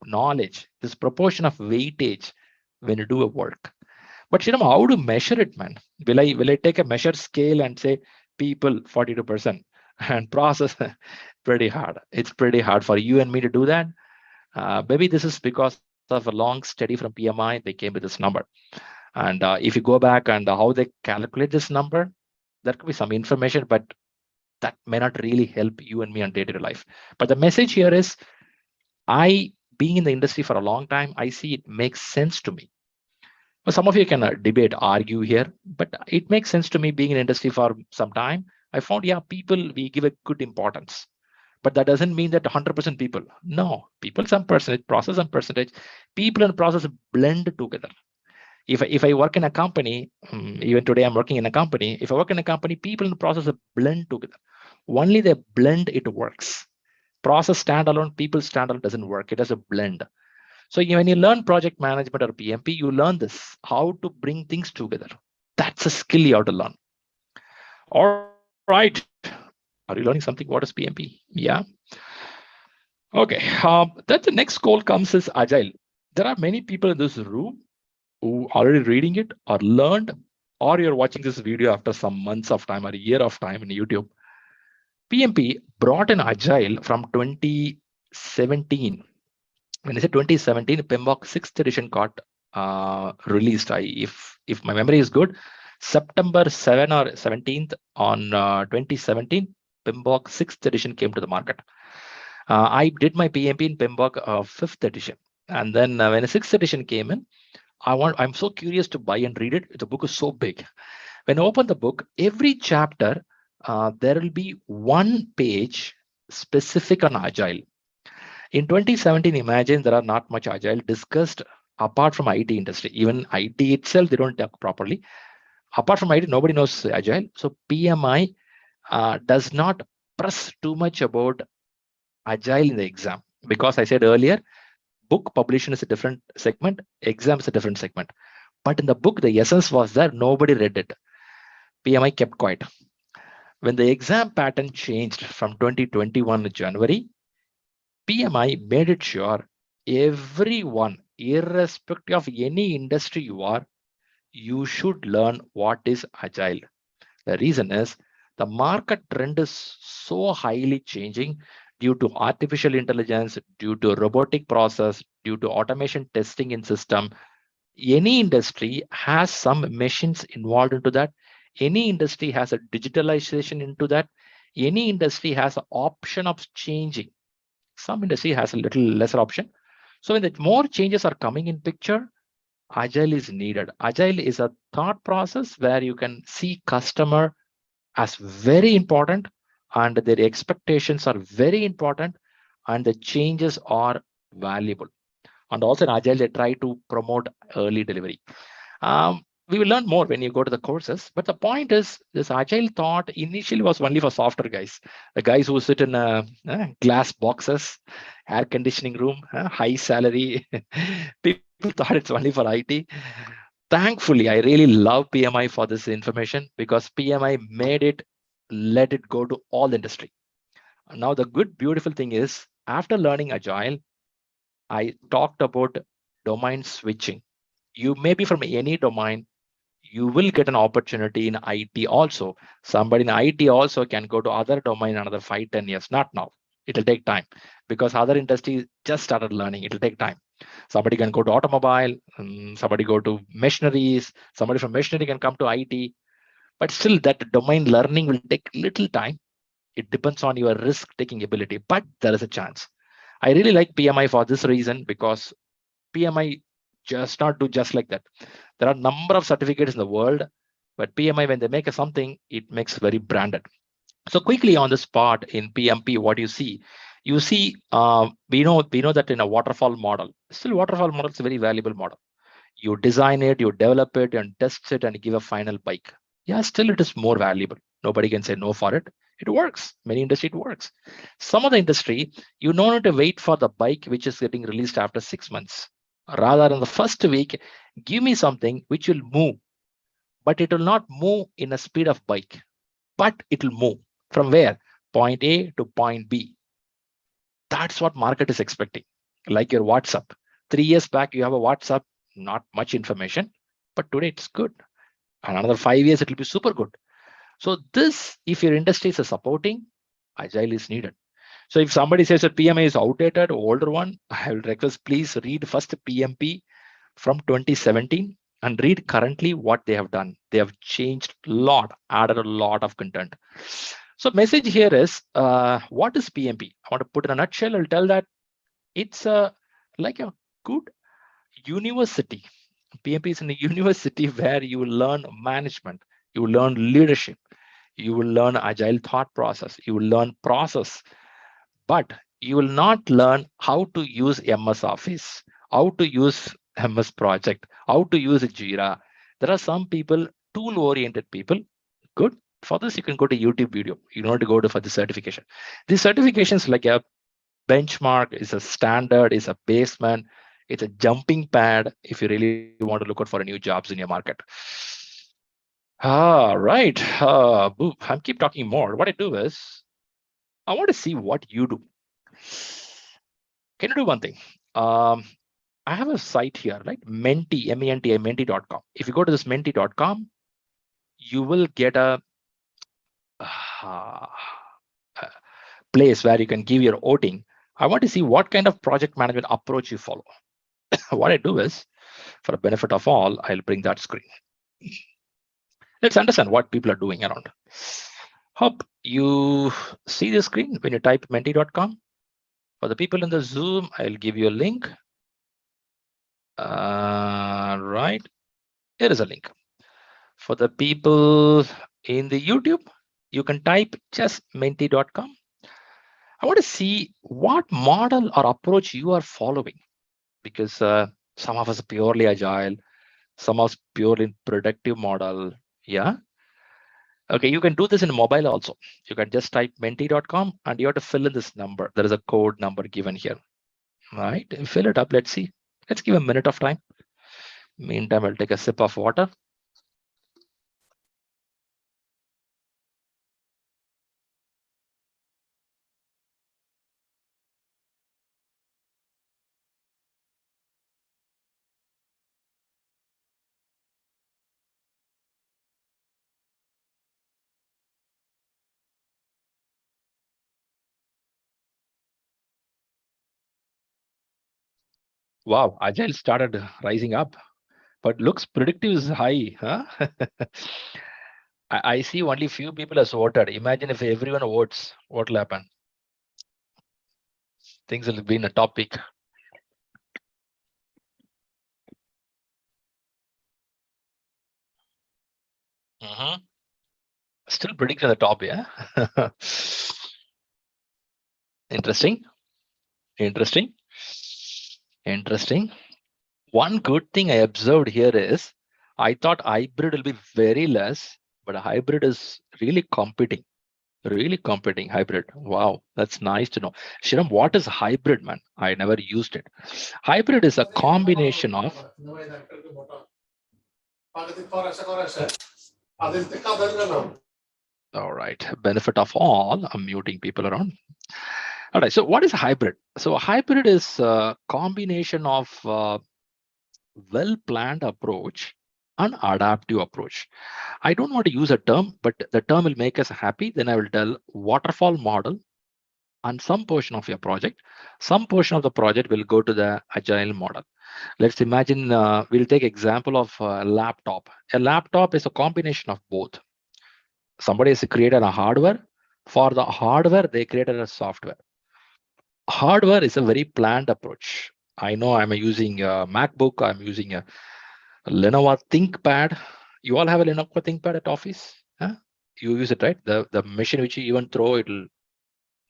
knowledge, this proportion of weightage when you do a work. But Shriram, how to measure it, man? Will I take a measure scale and say people 42% and process? Pretty hard. It's pretty hard for you and me to do that. Maybe this is because of a long study from PMI. They came with this number. And if you go back and how they calculate this number, there could be some information, but that may not really help you and me on day-to-day life. But the message here is, being in the industry for a long time, I see it makes sense to me. Well, some of you can debate, argue here, but it makes sense to me being in industry for some time. I found, yeah, people, we give a good importance. But that doesn't mean that 100% people. No, people some percentage, process some percentage. People and process blend together. If I work in a company, even today I'm working in a company. If I work in a company, people and process blend together. Only they blend, it works. Process standalone, people standalone doesn't work. It has a blend. So when you learn project management or PMP, you learn this, how to bring things together. That's a skill you have to learn. All right. Are you learning something? What is PMP? Yeah. Okay. Then the next goal comes is Agile. There are many people in this room who already reading it or learned, or you're watching this video after some months of time or a year of time in YouTube. PMP brought in Agile from 2017. When I say 2017, PMBOK 6th edition got released. If my memory is good, September 7 or 17th on 2017, PMBOK 6th edition came to the market. I did my PMP in PMBOK 5th edition. And then when the 6th edition came in, I'm so curious to buy and read it. The book is so big. When I open the book, every chapter, there will be one page specific on Agile. In 2017, imagine there are not much Agile discussed apart from IT industry. Even IT itself, they don't talk properly. Apart from IT, nobody knows Agile. So PMI does not press too much about Agile in the exam. Because I said earlier, book publication is a different segment, exam is a different segment. But in the book, the essence was there, nobody read it. PMI kept quiet. When the exam pattern changed from 2021 January, PMI made it sure everyone, irrespective of any industry you are, you should learn what is Agile. The reason is the market trend is so highly changing due to artificial intelligence, due to robotic process, due to automation testing in system. Any industry has some machines involved into that. Any industry has a digitalization into that. Any industry has an option of changing. Some industry has a little lesser option. So when the more changes are coming in picture, Agile is needed. Agile is a thought process where you can see customer as very important and their expectations are very important and the changes are valuable. And also in Agile, they try to promote early delivery. We will learn more when you go to the courses. But the point is, this Agile thought initially was only for software guys, the guys who sit in glass boxes, air conditioning room, high salary. People thought it's only for IT. Thankfully, I really love PMI for this information because PMI made it, let it go to all industry. Now, the good, beautiful thing is, after learning Agile, I talked about domain switching. You may be from any domain, you will get an opportunity in IT also. Somebody in IT also can go to other domain another 5-10 years. Not now. It'll take time because other industries just started learning. It'll take time. Somebody can go to automobile, somebody go to machineries, somebody from machinery can come to IT, but still that domain learning will take little time. It depends on your risk taking ability, but there is a chance. I really like PMI for this reason, because PMI just not do just like that. There are a number of certificates in the world, but PMI, when they make a something, it makes very branded. So quickly on this part in PMP, what you see, we know that in a waterfall model, still waterfall model is a very valuable model. You design it, you develop it, and test it, and give a final bike. Yeah, still it is more valuable. Nobody can say no for it. It works. Many industry it works. Some of the industry, you don't need to wait for the bike which is getting released after 6 months. Rather, in the first week, give me something which will move, but it will not move in a speed of bike, but it will move from where? Point A to point B. That's what market is expecting. Like your WhatsApp. 3 years back, you have a WhatsApp, not much information, but today it's good. And another 5 years, it will be super good. So this, if your industry is supporting, Agile is needed. So if somebody says that PMI is outdated, older one, I will request, please read first PMP from 2017 and read currently what they have done. They have changed a lot, added a lot of content. So message here is, what is PMP? I want to put in a nutshell. I'll tell that it's like a good university. PMP is in a university where you will learn management, you will learn leadership, you will learn agile thought process, you will learn process, but you will not learn how to use MS Office, how to use MS Project, how to use Jira. There are some people, tool-oriented people. Good. For this, you can go to YouTube video. You don't have to go to for the certification. These certifications like a benchmark, is a standard, is a basement, it's a jumping pad if you really want to look out for a new jobs in your market. Right. I'm keep talking more. What I do is, I want to see what you do. Can you do one thing? I have a site here, right? Menti, M-E-N-T, menti.com. If you go to this menti.com, you will get a place where you can give your voting. I want to see what kind of project management approach you follow. What I do is, for the benefit of all, I'll bring that screen. Let's understand what people are doing around. Hope you see the screen when you type menti.com. For the people in the Zoom, I'll give you a link. Right, here is a link. For the people in the YouTube, you can type just menti.com. I want to see what model or approach you are following, because some of us are purely agile, some of us purely productive model. Yeah. Okay, you can do this in mobile also. You can just type menti.com and you have to fill in this number. There is a code number given here. Right, fill it up. Let's see. Let's give a minute of time. Meantime, I'll take a sip of water. Wow, Agile started rising up, but looks predictive is high, huh? I see only few people has voted. Imagine if everyone votes, what will happen? Things will be in a topic. Still predicting the top, yeah. Interesting. Interesting. Interesting. One good thing I observed here is, I thought hybrid will be very less, but a hybrid is really competing. Really competing hybrid. Wow, that's nice to know. Shriram, what is hybrid, man? I never used it. Hybrid is a combination of. All right, benefit of all. I'm muting people around. All right, so what is hybrid? So hybrid is a combination of well-planned approach and adaptive approach. I don't want to use a term, but the term will make us happy. Then I will tell waterfall model, on some portion of your project. Some portion of the project will go to the agile model. Let's imagine, we'll take example of a laptop. A laptop is a combination of both. Somebody has created a hardware. For the hardware, they created a software. Hardware is a very planned approach. I know I'm using a MacBook, I'm using a Lenovo ThinkPad. You all have a Lenovo ThinkPad at office? Huh? You use it, right? The machine which you even throw, it'll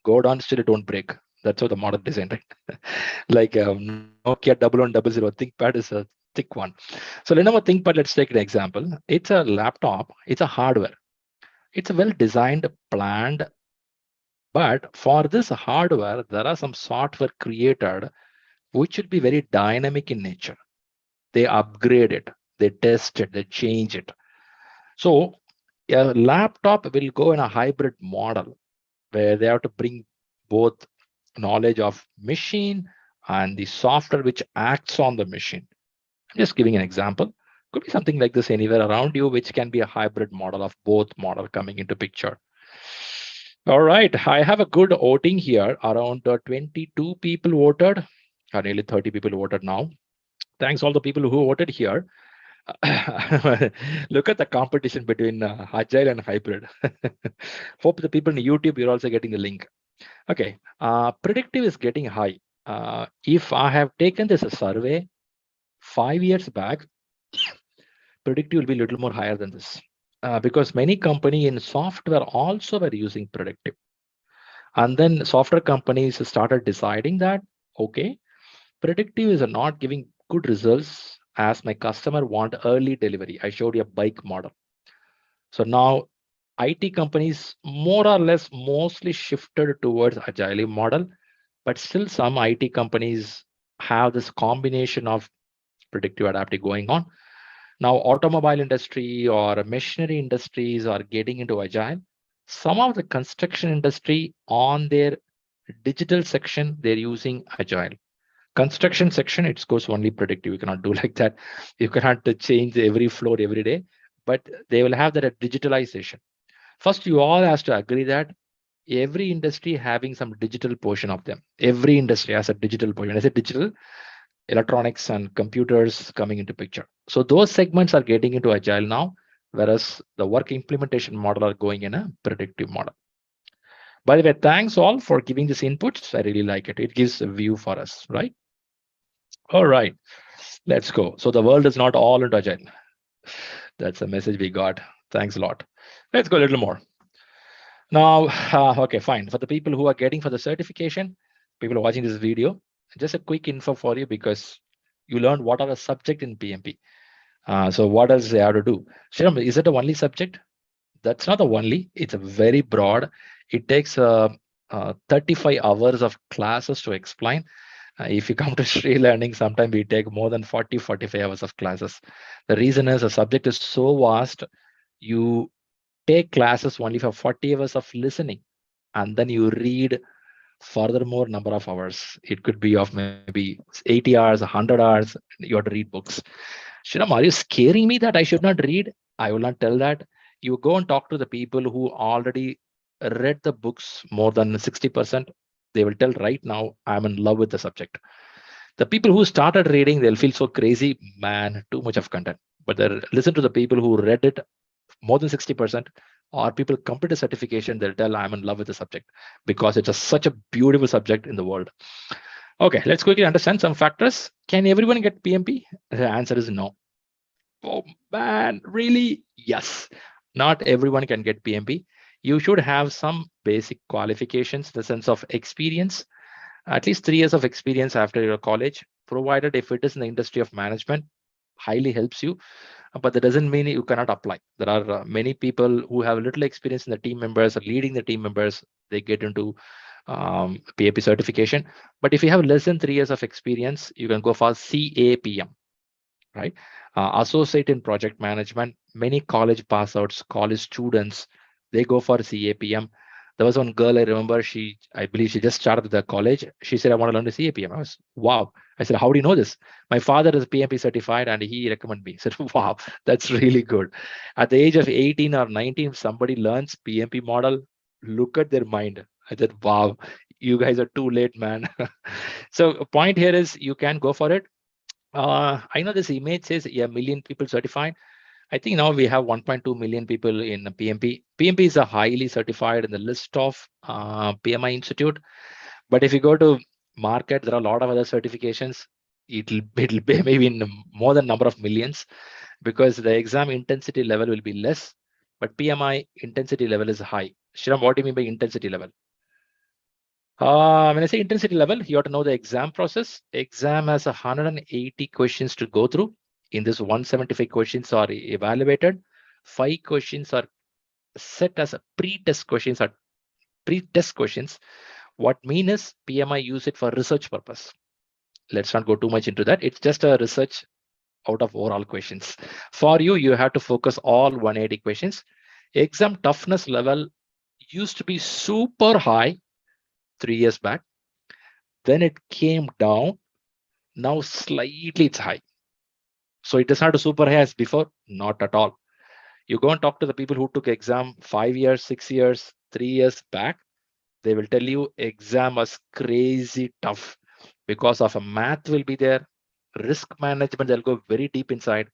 go down, still it won't break. That's how the model design, right? Like Nokia 1100 ThinkPad is a thick one. So Lenovo ThinkPad, let's take an example. It's a laptop, it's a hardware. It's a well designed, planned, but for this hardware, there are some software created which should be very dynamic in nature. They upgrade it, they test it, they change it. So a laptop will go in a hybrid model where they have to bring both knowledge of machine and the software which acts on the machine. I'm just giving an example. Could be something like this anywhere around you, which can be a hybrid model of both model coming into picture. All right, I have a good voting here. Around 22 people voted, or nearly 30 people voted now. Thanks all the people who voted here. Look at the competition between agile and hybrid. Hope the people in YouTube, you're also getting the link. Okay, predictive is getting high. If I have taken this a survey 5 years back, predictive will be a little more higher than this. Because many company in software also were using predictive. And then software companies started deciding that, okay, predictive is not giving good results as my customer want early delivery. I showed you a bike model. So now IT companies more or less mostly shifted towards agile model, but still some IT companies have this combination of predictive adaptive going on. Now automobile industry or machinery industries are getting into agile. Some of the construction industry on their digital section, they're using agile. Construction section, it goes only predictive. You cannot do like that. You cannot change every floor every day, but they will have that digitalization. First, you all has to agree that every industry having some digital portion of them. Every industry has a digital portion. When I say digital, electronics and computers coming into picture. So those segments are getting into agile now, whereas the work implementation model are going in a predictive model. By the way, thanks all for giving this inputs. I really like it. It gives a view for us, right? All right, let's go. So the world is not all into agile. That's a message we got. Thanks a lot. Let's go a little more. Now, okay, fine. For the people who are getting for the certification, people are watching this video, just a quick info for you because you learned what are the subject in PMP. So what else they have to do? Shriram, is it the only subject? That's not the only. It's a very broad. It takes 35 hours of classes to explain. If you come to ShriLearning, sometimes we take more than 40, 45 hours of classes. The reason is the subject is so vast. You take classes only for 40 hours of listening, and then you read furthermore number of hours. It could be of maybe 80 hours, 100 hours. You have to read books. Shriram, are you scaring me that I should not read? I will not tell that. You go and talk to the people who already read the books more than 60%. They will tell right now, I'm in love with the subject. The people who started reading, they'll feel so crazy, man, too much of content. But they listen to the people who read it more than 60%, or people complete a certification, they'll tell I'm in love with the subject because it's such a beautiful subject in the world. Okay, let's quickly understand some factors. Can everyone get PMP? The answer is no. Oh man, really? Yes. Not everyone can get PMP. You should have some basic qualifications, the sense of experience, at least 3 years of experience after your college, provided if it is in the industry of management, highly helps you. But that doesn't mean you cannot apply. There are many people who have little experience in the team members or leading the team members, they get into PAP certification. But if you have less than 3 years of experience, you can go for CAPM, right? Associate in project management. Many college pass outs, college students, they go for CAPM. There was one girl I remember, I believe she just started the college. She said, I want to learn the CAPM. I was, wow. I said, how do you know this? My father is PMP certified and he recommended me. I said, wow, that's really good. At the age of 18 or 19, if somebody learns PMP model, look at their mind. I said, wow, you guys are too late, man. So a point here is you can go for it. I know this image says a million people certified. I think now we have 1.2 million people in PMP. PMP is a highly certified in the list of PMI Institute. But if you go to market, there are a lot of other certifications. It'll be maybe in more than number of millions, because the exam intensity level will be less, but PMI intensity level is high. Shriram, what do you mean by intensity level? When I say intensity level, you have to know the exam process. Exam has 180 questions to go through. In this, 175 questions are evaluated. 5 questions are set as a pre-test questions or pre-test questions. What mean is PMI use it for research purpose. Let's not go too much into that. It's just a research out of overall questions. For you, you have to focus all 180 questions. Exam toughness level used to be super high 3 years back. Then it came down. Now slightly it's high. So it is not a super high as before, not at all. You go and talk to the people who took exam 5 years, 6 years, 3 years back. They will tell you exam was crazy tough because of a math will be there, risk management, they'll go very deep inside,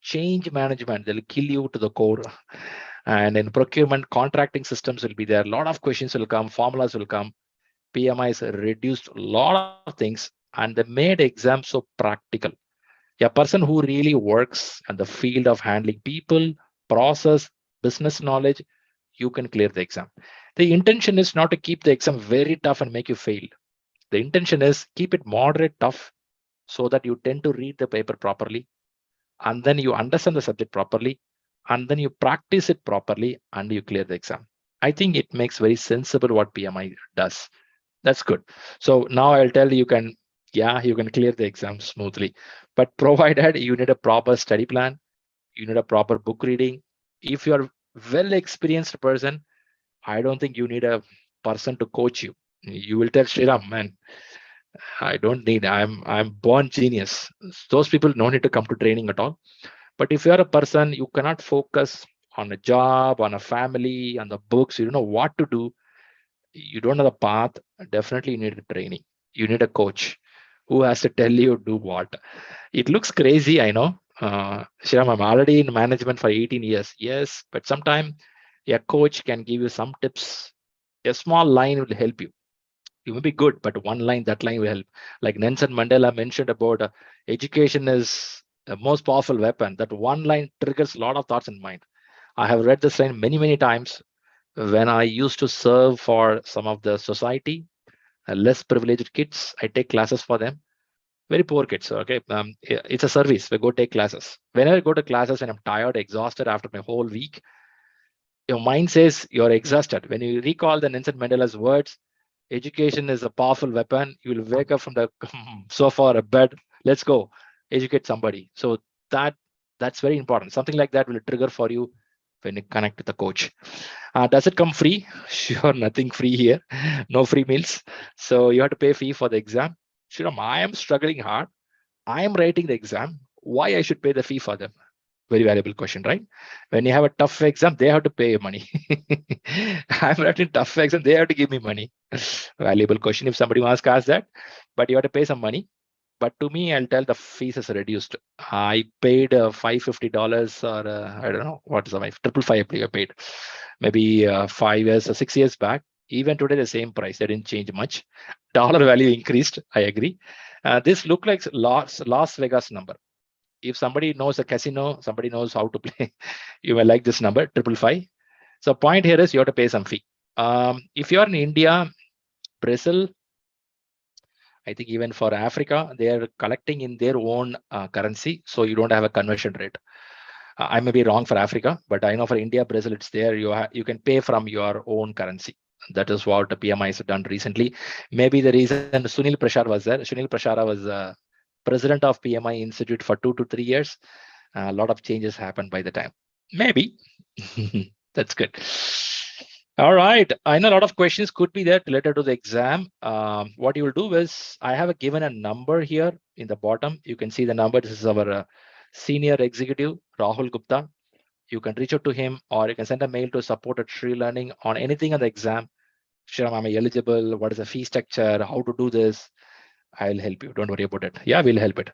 change management, they'll kill you to the core. And in procurement, contracting systems will be there. A lot of questions will come, formulas will come. PMIs reduced a lot of things and they made exam so practical. A person who really works in the field of handling people, process, business knowledge, you can clear the exam. The intention is not to keep the exam very tough and make you fail. The intention is keep it moderate tough so that you tend to read the paper properly, and then you understand the subject properly, and then you practice it properly and you clear the exam. I think it makes very sensible what PMI does. That's good. So now I'll tell you can, yeah, you can clear the exam smoothly, but provided you need a proper study plan, you need a proper book reading. If you're well experienced person, I don't think you need a person to coach you. You will tell Sriram, man, I don't need, I'm born genius. Those people no need to come to training at all. But if you're a person, you cannot focus on a job, on a family, on the books, you don't know what to do, you don't know the path, definitely you need a training. You need a coach who has to tell you do what. It looks crazy, I know. Sriram, I'm already in management for 18 years. Yes, but sometimes a coach can give you some tips. A small line will help you. You may be good, but one line, that line will help. Like Nelson Mandela mentioned about education is the most powerful weapon. That one line triggers a lot of thoughts in mind. I have read this line many, many times when I used to serve for some of the society, less privileged kids. I take classes for them. Very poor kids. Okay, it's a service. We go take classes. Whenever I go to classes and I'm tired, exhausted after my whole week, your mind says you're exhausted. When you recall the Nelson Mandela's words, education is a powerful weapon. You will wake up from the sofa or a bed. Let's go, educate somebody. So that's very important. Something like that will trigger for you when you connect with the coach. Does it come free? Sure, nothing free here. No free meals. So you have to pay fee for the exam. Sure, I am struggling hard. I am writing the exam. Why I should pay the fee for them? Very valuable question, right? When you have a tough exam, they have to pay you money. I'm writing tough exam, they have to give me money. Valuable question if somebody wants to ask that, but you have to pay some money. But to me, I'll tell the fees is reduced. I paid $550 or I don't know what is the triple five I paid maybe 5 years or 6 years back. Even today, the same price. They didn't change much. Dollar value increased. I agree. This look like Las Vegas number. If somebody knows a casino, somebody knows how to play, you may like this number, 555. So point here is you have to pay some fee. If you're in India, Brazil, I think even for Africa, they are collecting in their own currency. So you don't have a conversion rate. I may be wrong for Africa, but I know for India, Brazil, it's there. You can pay from your own currency. That is what the PMI has done recently. Maybe the reason Sunil Prashad was there. Sunil Prashad was president of PMI Institute for 2 to 3 years. A lot of changes happened by the time. Maybe. That's good. All right. I know a lot of questions could be there related to the exam. What you will do is I have given a number here in the bottom. You can see the number. This is our senior executive, Rahul Gupta. You can reach out to him or you can send a mail to support at ShriLearning on anything on the exam. Shriram, am I eligible? What is the fee structure? How to do this? I'll help you. Don't worry about it. Yeah, we'll help it.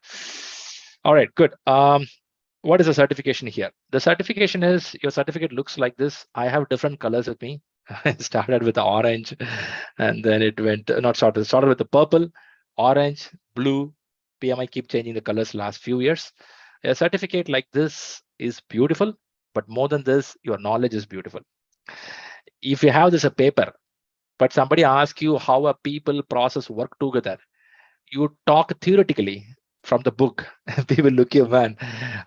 All right, good. What is the certification here? The certification is, your certificate looks like this. I have different colors with me. It started with the orange, and then it went, not started, it started with the purple, orange, blue. PMI keep changing the colors last few years. A certificate like this is beautiful, but more than this, your knowledge is beautiful. If you have this a paper, but somebody asks you how a people process work together, you talk theoretically from the book. People look you, man.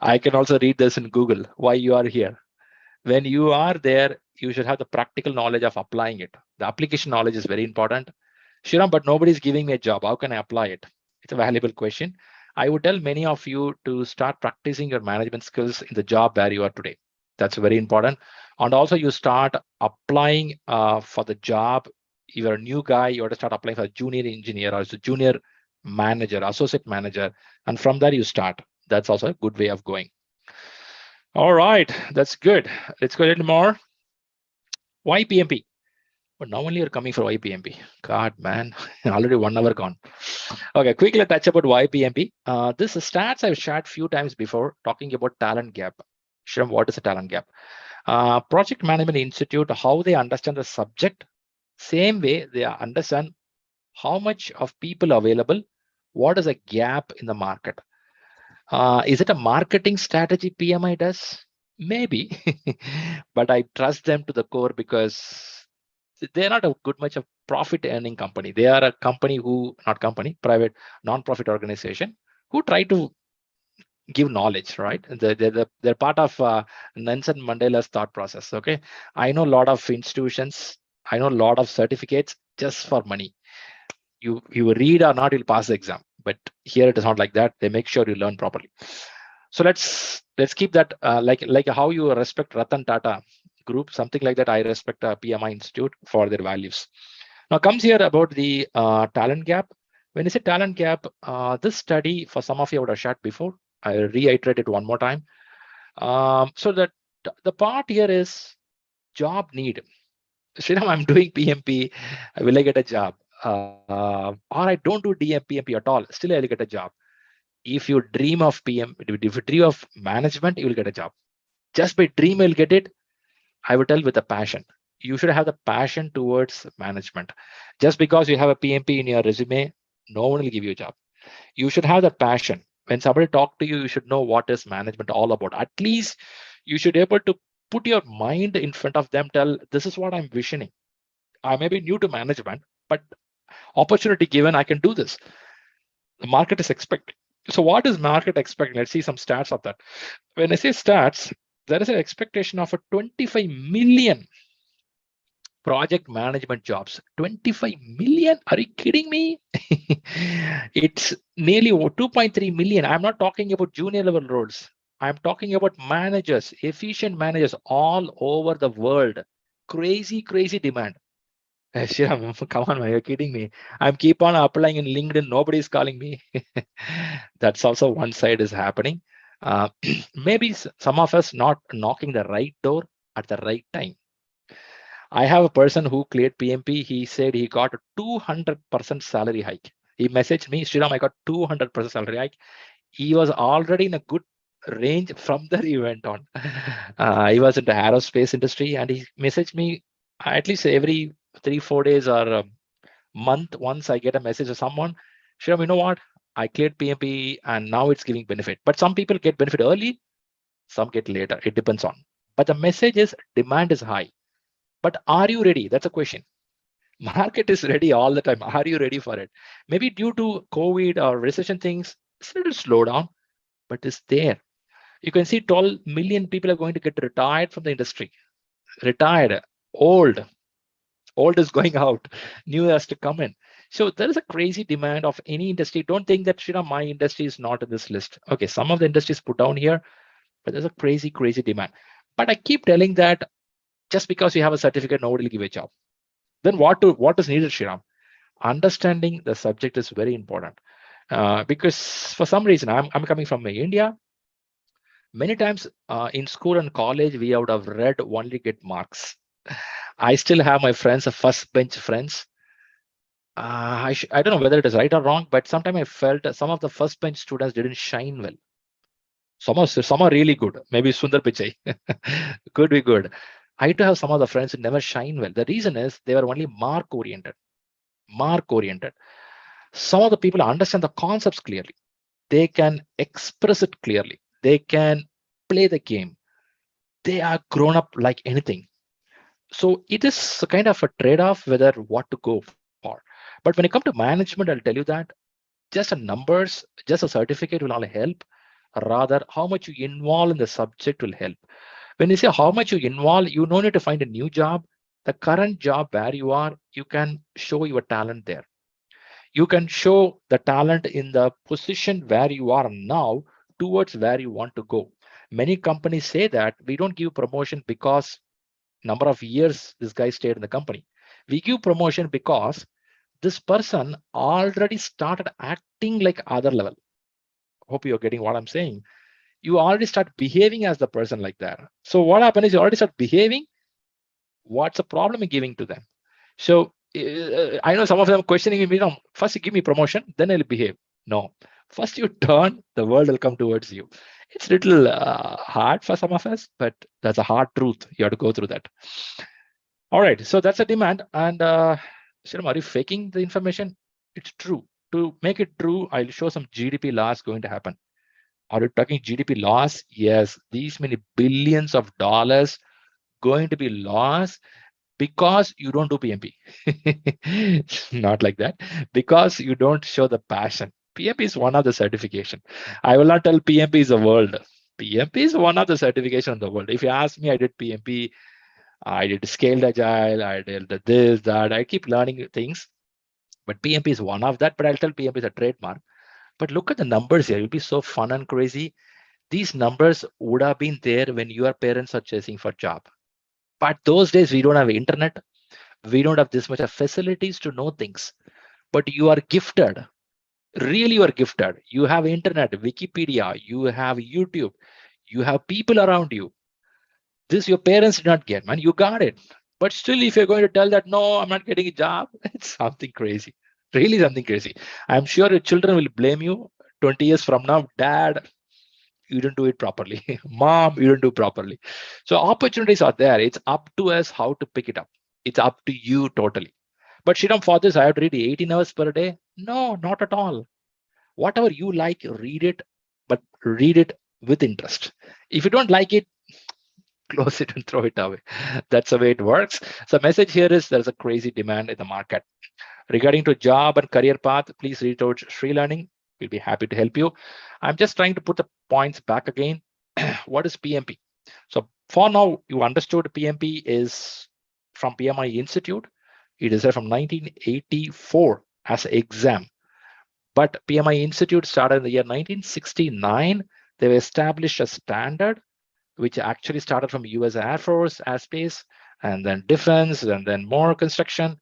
I can also read this in Google. Why you are here? When you are there, you should have the practical knowledge of applying it. The application knowledge is very important. Shriram, but nobody is giving me a job. How can I apply it? It's a valuable question. I would tell many of you to start practicing your management skills in the job where you are today. That's very important. And also you start applying for the job. If you're a new guy, you have to start applying for a junior engineer or as a junior manager, associate manager. And from there you start. That's also a good way of going. All right, that's good. Let's go a little more. Why PMP? But now only you're coming for why PMP. God, man, already 1 hour gone. Okay, quickly touch about why PMP. This is stats I've shared few times before talking about talent gap. Shriram, what is a talent gap? Project Management Institute, how they understand the subject, same way they understand how much of people available, what is a gap in the market. Is it a marketing strategy PMI does? Maybe, but I trust them to the core because they're not a good much of profit earning company. They are a company who, not company, private non-profit organization who try to give knowledge, right? They're part of Nelson Mandela's thought process. Okay, I know a lot of institutions, I know a lot of certificates just for money. You read or not, you'll pass the exam. But here it is not like that. They make sure you learn properly. So let's keep that like how you respect Ratan Tata Group, something like that. I respect PMI Institute for their values. Now comes here about the talent gap. When you say talent gap, this study for some of you I would have shared before. I reiterate it one more time. So that the part here is job need. Shriram, I'm doing PMP. Will I get a job? Or I don't do PMP at all. Still, I'll get a job. If you dream of if you dream of management, you will get a job. Just by dream, you'll get it. I would tell with a passion. You should have the passion towards management. Just because you have a PMP in your resume, no one will give you a job. You should have the passion. When somebody talk to you, you should know what is management all about. At least you should be able to put your mind in front of them, tell this is what I'm visioning. I may be new to management, but opportunity given, I can do this. The market is expecting. So what is market expecting? Let's see some stats of that. When I say stats, there is an expectation of a 25 million project management jobs. 25 million? Are you kidding me? It's nearly 2.3 million. I'm not talking about junior level roles. I'm talking about managers, efficient managers all over the world. Crazy, crazy demand. Shriram, come on, man, you're kidding me. I'm keep on applying in LinkedIn. Nobody's calling me. That's also one side is happening. Maybe some of us not knocking the right door at the right time. I have a person who cleared PMP. He said he got a 200% salary hike. He messaged me, Shriram, I got 200% salary hike. He was already in a good range. From there, he went on. He was in the aerospace industry, and he messaged me at least every 3-4 days or a month. Once I get a message of someone, Shriram, you know what? I cleared PMP, and now it's giving benefit. But some people get benefit early, some get later. It depends on. But the message is demand is high. But are you ready? That's a question. Market is ready all the time. Are you ready for it? Maybe due to COVID or recession things, it's a little slow down, but it's there. You can see 12 million people are going to get retired from the industry. Retired, old is going out, new has to come in. So there is a crazy demand of any industry. Don't think that my industry is not in this list. Okay, some of the industries put down here, but there's a crazy, crazy demand. But I keep telling that just because you have a certificate, nobody will give a job. Then what is needed, Shriram? Understanding the subject is very important. Because for some reason, I'm coming from India. Many times in school and college, we would have read only get marks. I still have my friends, the first bench friends. I don't know whether it is right or wrong, but sometimes I felt that some of the first bench students didn't shine well. Some are really good. Maybe Sundar Pichai could be good. I do have some of the friends who never shine well. The reason is they were only mark oriented. Mark oriented. Some of the people understand the concepts clearly. They can express it clearly. They can play the game. They are grown up like anything. So it is a kind of a trade-off whether what to go for. But when it comes to management, I'll tell you that just a numbers, just a certificate will not help. Rather, how much you involve in the subject will help. When you say how much you involve, you don't need to find a new job. The current job where you are, you can show your talent there. You can show the talent in the position where you are now towards where you want to go. Many companies say that we don't give promotion because number of years this guy stayed in the company. We give promotion because this person already started acting like other level. Hope you're getting what I'm saying. You already start behaving as the person like that. So what happens is you already start behaving. What's the problem in giving to them? So I know some of them questioning me. No, first you give me promotion, then I'll behave. No, first you turn, the world will come towards you. It's little hard for some of us, but that's a hard truth. You have to go through that. All right, so that's a demand. And Shriram, are you faking the information? It's true. To make it true, I'll show some GDP loss going to happen. Are you talking GDP loss? Yes, these many billions of dollars going to be lost because you don't do PMP. Not like that. Because you don't show the passion. PMP is one of the certification. I will not tell PMP is the world. PMP is one of the certification in the world. If you ask me, I did PMP, I did scaled agile, I did this, that. I keep learning things. But PMP is one of that. But I'll tell PMP is a trademark. But look at the numbers here. It'll be so fun and crazy. These numbers would have been there when your parents are chasing for job. But those days we don't have internet. We don't have this much of facilities to know things. But you are gifted. Really, you are gifted. You have internet, Wikipedia, you have YouTube, you have people around you. This your parents did not get, man. You got it. But still, if you're going to tell that, no, I'm not getting a job, it's something crazy. Really something crazy. I'm sure your children will blame you 20 years from now. Dad, you didn't do it properly. Mom, you didn't do properly. So opportunities are there. It's up to us how to pick it up. It's up to you totally. But Shriram, for this, I have to read 18 hours per day. No, not at all. Whatever you like, read it, but read it with interest. If you don't like it, close it and throw it away. That's the way it works. So message here is there's a crazy demand in the market. Regarding to job and career path, please reach out ShriLearning. We'll be happy to help you. I'm just trying to put the points back again. What is PMP? So for now, you understood PMP is from PMI Institute. It is from 1984 as an exam. But PMI Institute started in the year 1969. They established a standard which actually started from US Air Force, airspace, and then defense, and then more construction,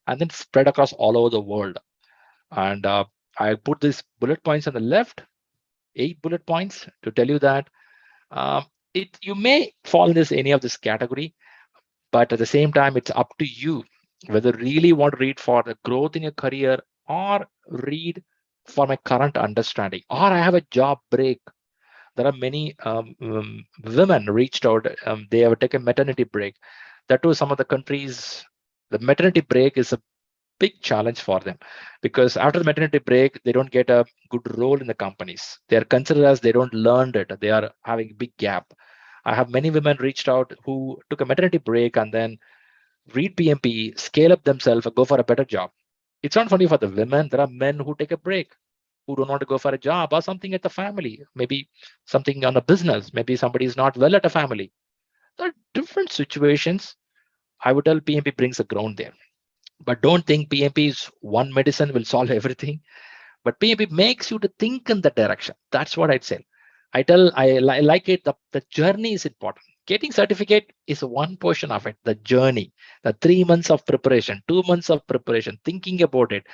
and then spread across all over the world. And I put these bullet points on the left, 8 bullet points to tell you that you may fall in this any of this category, but at the same time, it's up to you whether you really want to read for the growth in your career or read for my current understanding, or I have a job break. There are many women reached out. They have taken maternity break. That too, some of the countries, the maternity break is a big challenge for them because after the maternity break, they don't get a good role in the companies. They are considered as they don't learn it. They are having a big gap. I have many women reached out who took a maternity break and then read PMP, scale up themselves, and go for a better job. It's not only for the women. There are men who take a break, who don't want to go for a job or something at the family, maybe something on a business, maybe somebody is not well at a family. There are different situations. I would tell PMP brings a ground there. But don't think PMP's one medicine will solve everything. But PMP makes you to think in that direction. That's what I'd say. I like it. The journey is important. Getting certificate is one portion of it. The journey, the 3 months of preparation, 2 months of preparation, thinking about it,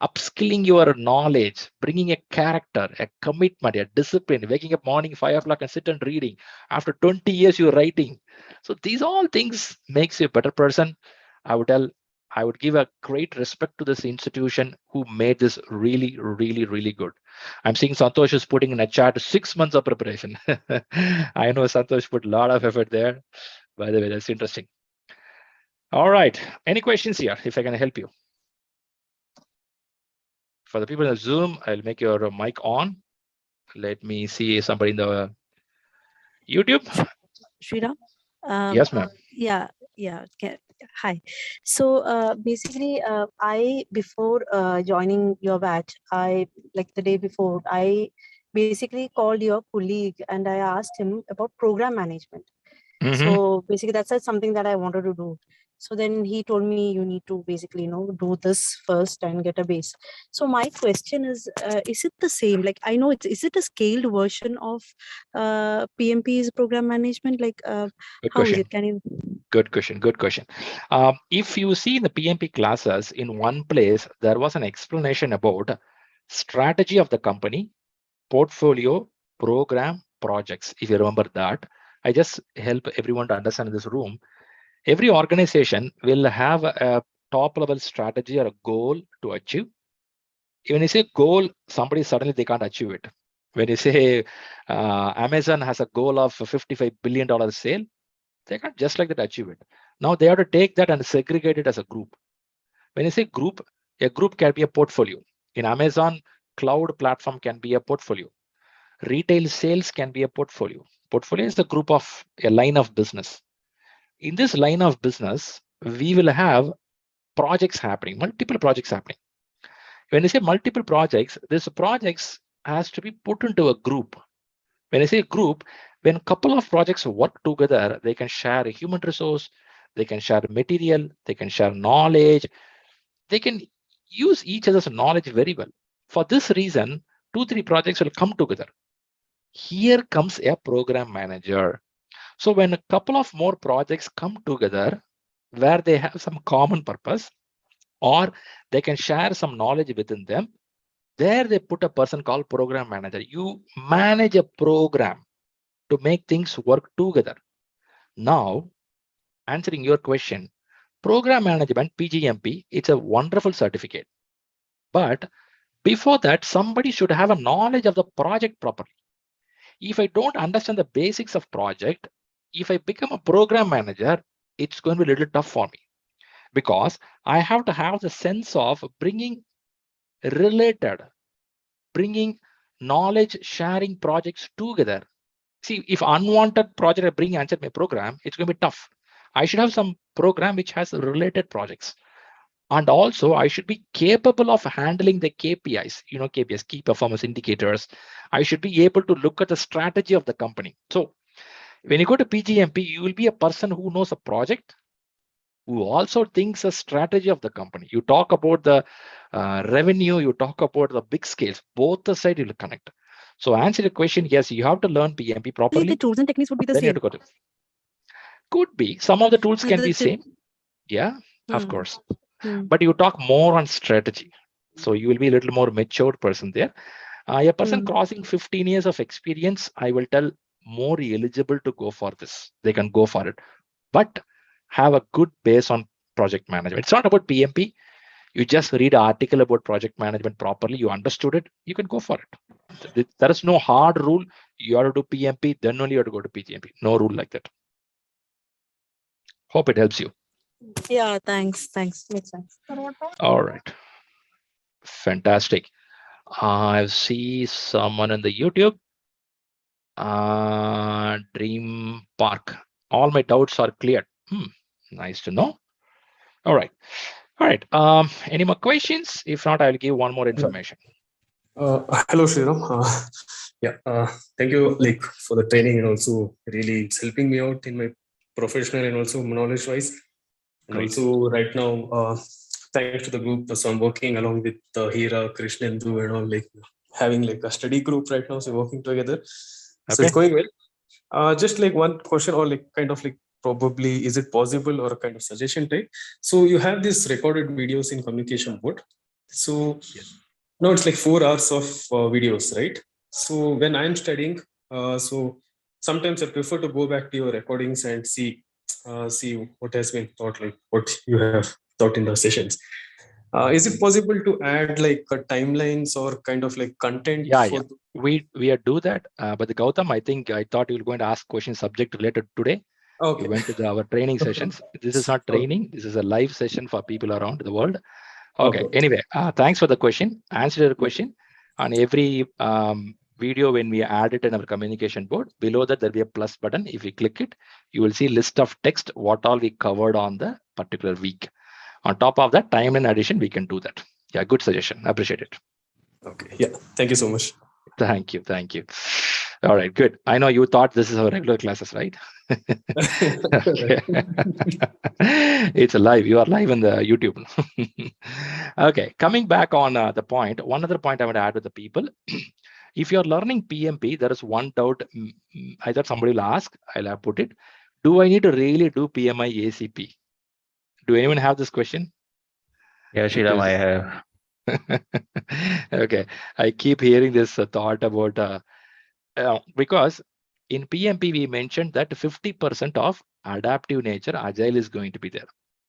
upskilling your knowledge, bringing a character, a commitment, a discipline, waking up morning 5 o'clock and sit and reading. After 20 years, you're writing. So these all things makes you a better person. I would tell, I would give a great respect to this institution who made this really, really, really good. I'm seeing Santosh is putting in a chat 6 months of preparation. I know Santosh put a lot of effort there. By the way, that's interesting. All right. Any questions here, if I can help you? For the people in the Zoom, I'll make your mic on. Let me see somebody in the YouTube. Shriram? Yes, ma'am. Yeah. Hi. So basically, I before joining your batch, like the day before, I basically called your colleague and I asked him about program management. So basically, that's something that I wanted to do. So then he told me you need to basically, do this first and get a base. So my question is it the same? Like, I know is it a scaled version of PMP's program management? Like, Good how question. is it? Can you? Good question. Good question. If you see in the PMP classes, in one place, there was an explanation about strategy of the company, portfolio, program, projects. If you remember that, I just help everyone to understand in this room. Every organization will have a top level strategy or a goal to achieve. When you say goal, somebody suddenly they can't achieve it. When you say Amazon has a goal of $55 billion sale, they can't just like that achieve it. Now they have to take that and segregate it as a group. When you say group, a group can be a portfolio. In Amazon, cloud platform can be a portfolio. Retail sales can be a portfolio. Portfolio is a group of a line of business. In this line of business, we will have projects happening, multiple projects happening. When you say multiple projects, this projects has to be put into a group. When I say group, when a couple of projects work together, they can share a human resource, they can share material, they can share knowledge, they can use each other's knowledge very well. For this reason, 2-3 projects will come together. Here comes a program manager. So when a couple of more projects come together where they have some common purpose or they can share some knowledge within them, there they put a person called program manager. You manage a program to make things work together. Now, answering your question, program management, PGMP, it's a wonderful certificate. But before that, somebody should have a knowledge of the project properly. If I don't understand the basics of project, if I become a program manager, it's going to be a little tough for me because I have to have the sense of bringing knowledge sharing projects together. See, if unwanted project I bring inside my program, it's going to be tough. I should have some program which has related projects. And also I should be capable of handling the KPIs, KPIs, key performance indicators. I should be able to look at the strategy of the company. So when you go to PGMP, you will be a person who knows a project, who also thinks a strategy of the company. You talk about the revenue, you talk about the big scales, both the side you will connect. So answer the question, yes, you have to learn PMP properly. The tools and techniques would be the Then same. you have to go to. Could be. Some of the tools can be same. Yeah, of course. But you talk more on strategy. So you will be a little more matured person there. A person crossing 15 years of experience, I will tell more eligible to go for this. They can go for it. But have a good base on project management. It's not about PMP. You just read an article about project management properly. You understood it. You can go for it. There is no hard rule. You have to do PMP, then only you have to go to PGMP. No rule like that. Hope it helps you. Yeah, thanks. Makes sense. All right. Fantastic. I see someone in the YouTube. Dream Park. All my doubts are cleared. Nice to know. All right. Any more questions? If not, I'll give one more information. Hello, Shriram. Thank you for the training, and also really it's helping me out in my professional and also knowledge wise. And Great. also right now, thanks to the group, so I'm working along with Hira, Krishnendu, and all, having a study group right now, so working together. So it's going well. Just one question, or probably is it possible, or a kind of suggestion type. So you have these recorded videos in communication board. So now it's like 4 hours of videos, right? So when I'm studying, so sometimes I prefer to go back to your recordings and see what has been taught, like what you have taught in the sessions. Is it possible to add like timelines or kind of like content Yeah, for? we do that. But the Gautam, I think I thought you were going to ask questions subject related today. Okay. You went to our training sessions. This is not training. This is a live session for people around the world. Okay. Anyway, thanks for the question. Answer your question. On every video, when we add it in our communication board, below that there'll be a plus button. If you click it, you will see list of text, what all we covered on the particular week. On top of that, time and addition, we can do that. Yeah, good suggestion. Appreciate it. Okay. Yeah. Thank you so much. Thank you. Thank you. All right, good. I know you thought this is our regular classes, right? Okay. It's live. You are live on the YouTube. Okay, coming back on the point, one other point I want to add with the people. If you're learning PMP, there is one doubt. I thought somebody will ask, I'll have put it. Do I need to really do PMI-ACP? Do anyone have this question? Yeah, Shriram, I have. Okay, I keep hearing this thought about because in PMP we mentioned that 50% of adaptive nature Agile is going to be there.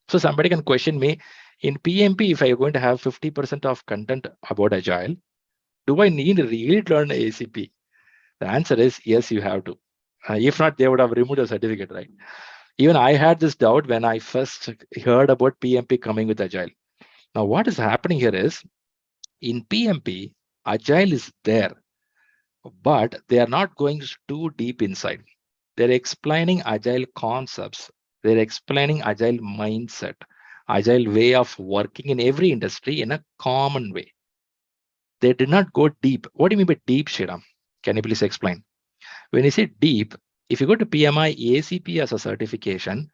So somebody can question me, in PMP, if I'm going to have 50% of content about Agile, do I need to really learn ACP? The answer is yes, you have to. If not, they would have removed a certificate, right? Even I had this doubt when I first heard about PMP coming with Agile. Now, what is happening here is, in PMP, Agile is there, but they are not going too deep inside. They're explaining Agile concepts. They're explaining Agile mindset, Agile way of working in every industry in a common way. They did not go deep. What do you mean by deep, Shriram? Can you please explain? When you say deep, if you go to PMI-ACP as a certification,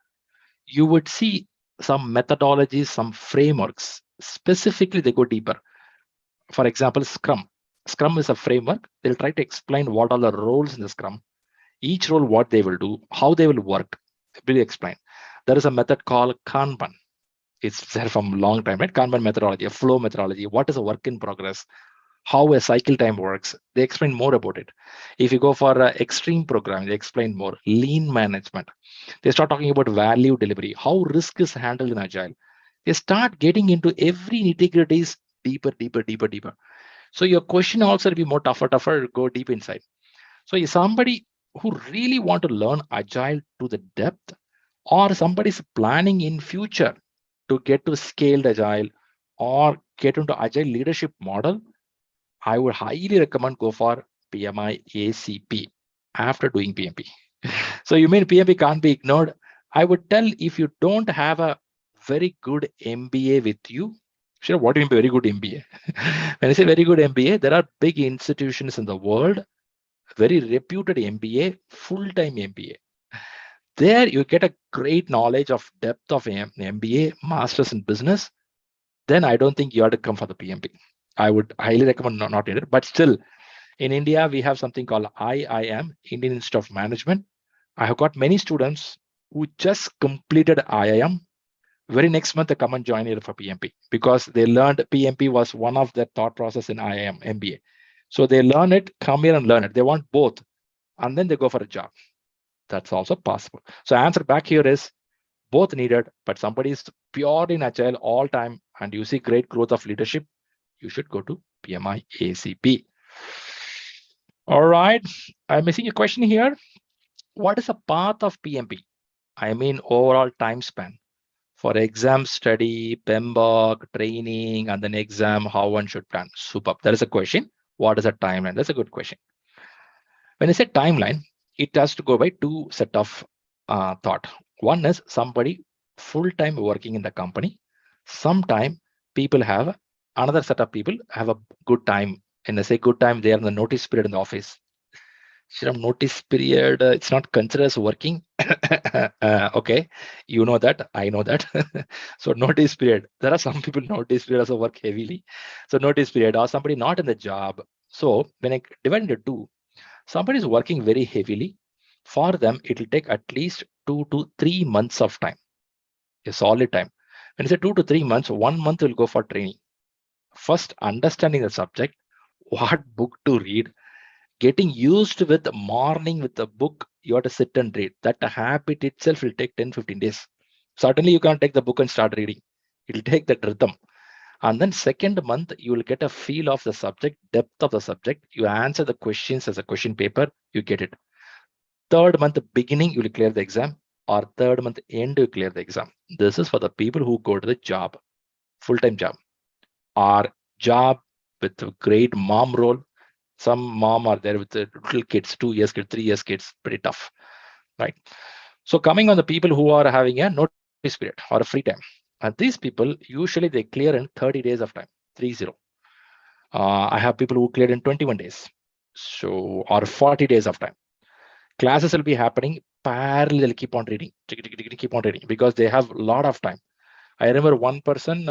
you would see some methodologies, some frameworks. Specifically, they go deeper. For example, Scrum. Scrum is a framework. They'll try to explain what are the roles in the Scrum, each role, what they will do, how they will work. Will explain. There is a method called Kanban. It's there from a long time, right? Kanban methodology, a flow methodology. What is a work in progress? How a cycle time works. They explain more about it. If you go for extreme programming, they explain more. Lean management. They start talking about value delivery, how risk is handled in Agile. They start getting into every nitty-gritties deeper, deeper, deeper, deeper. So your question also will be more tougher, go deep inside. So if somebody who really want to learn Agile to the depth, or somebody's planning in future to get to scaled Agile or get into Agile leadership model, I would highly recommend go for PMI-ACP after doing PMP. So you mean PMP can't be ignored? I would tell, if you don't have a very good MBA with you, sure, what do you mean by very good MBA? When I say very good MBA, there are big institutions in the world, very reputed MBA, full-time MBA. There you get a great knowledge of depth of MBA, masters in business. Then I don't think you have to come for the PMP. I would highly recommend not in it, but still, in India, we have something called IIM, Indian Institute of Management. I have got many students who just completed IIM. Very next month, they come and join here for PMP because they learned PMP was one of their thought process in IIM MBA. So they learn it, come here and learn it. They want both, and then they go for a job. That's also possible. So answer back here is both needed, but somebody is pure in Agile all time and you see great growth of leadership, you should go to PMI-ACP. All right, I'm missing a question here. What is the path of PMP? I mean, overall time span for exam study, PMBOK, training, and then exam, how one should plan. Superb. That is a question. What is a timeline? That's a good question. When I say timeline, it has to go by two set of thought. One is somebody full-time working in the company. Sometime people have, another set of people have a good time. And I say good time, they are in the notice period in the office. Notice period, it's not considered as working. Okay, you know that, I know that. So notice period, there are some people notice period also work heavily. So notice period, or somebody not in the job. So when I divide into two, somebody is working very heavily. For them, it will take at least 2 to 3 months of time, a solid time. When I say 2 to 3 months, 1 month will go for training. First, understanding the subject, what book to read, getting used with morning with the book, you have to sit and read. That habit itself will take 10-15 days. Certainly, you can't take the book and start reading. It will take that rhythm. And then second month, you will get a feel of the subject, depth of the subject. You answer the questions as a question paper, you get it. Third month beginning, you will clear the exam, or third month end, you clear the exam. This is for the people who go to the job, full-time job, or job with a great mom role. Some mom are there with the little kids, 2 years kids, 3 years kids, pretty tough, right? So coming on the people who are having a notice period or a free time, and these people usually they clear in 30 days of time, 30. I have people who cleared in 21 days, so or 40 days of time. Classes will be happening parallel. They'll keep on reading, keep on reading because they have a lot of time. I remember one person,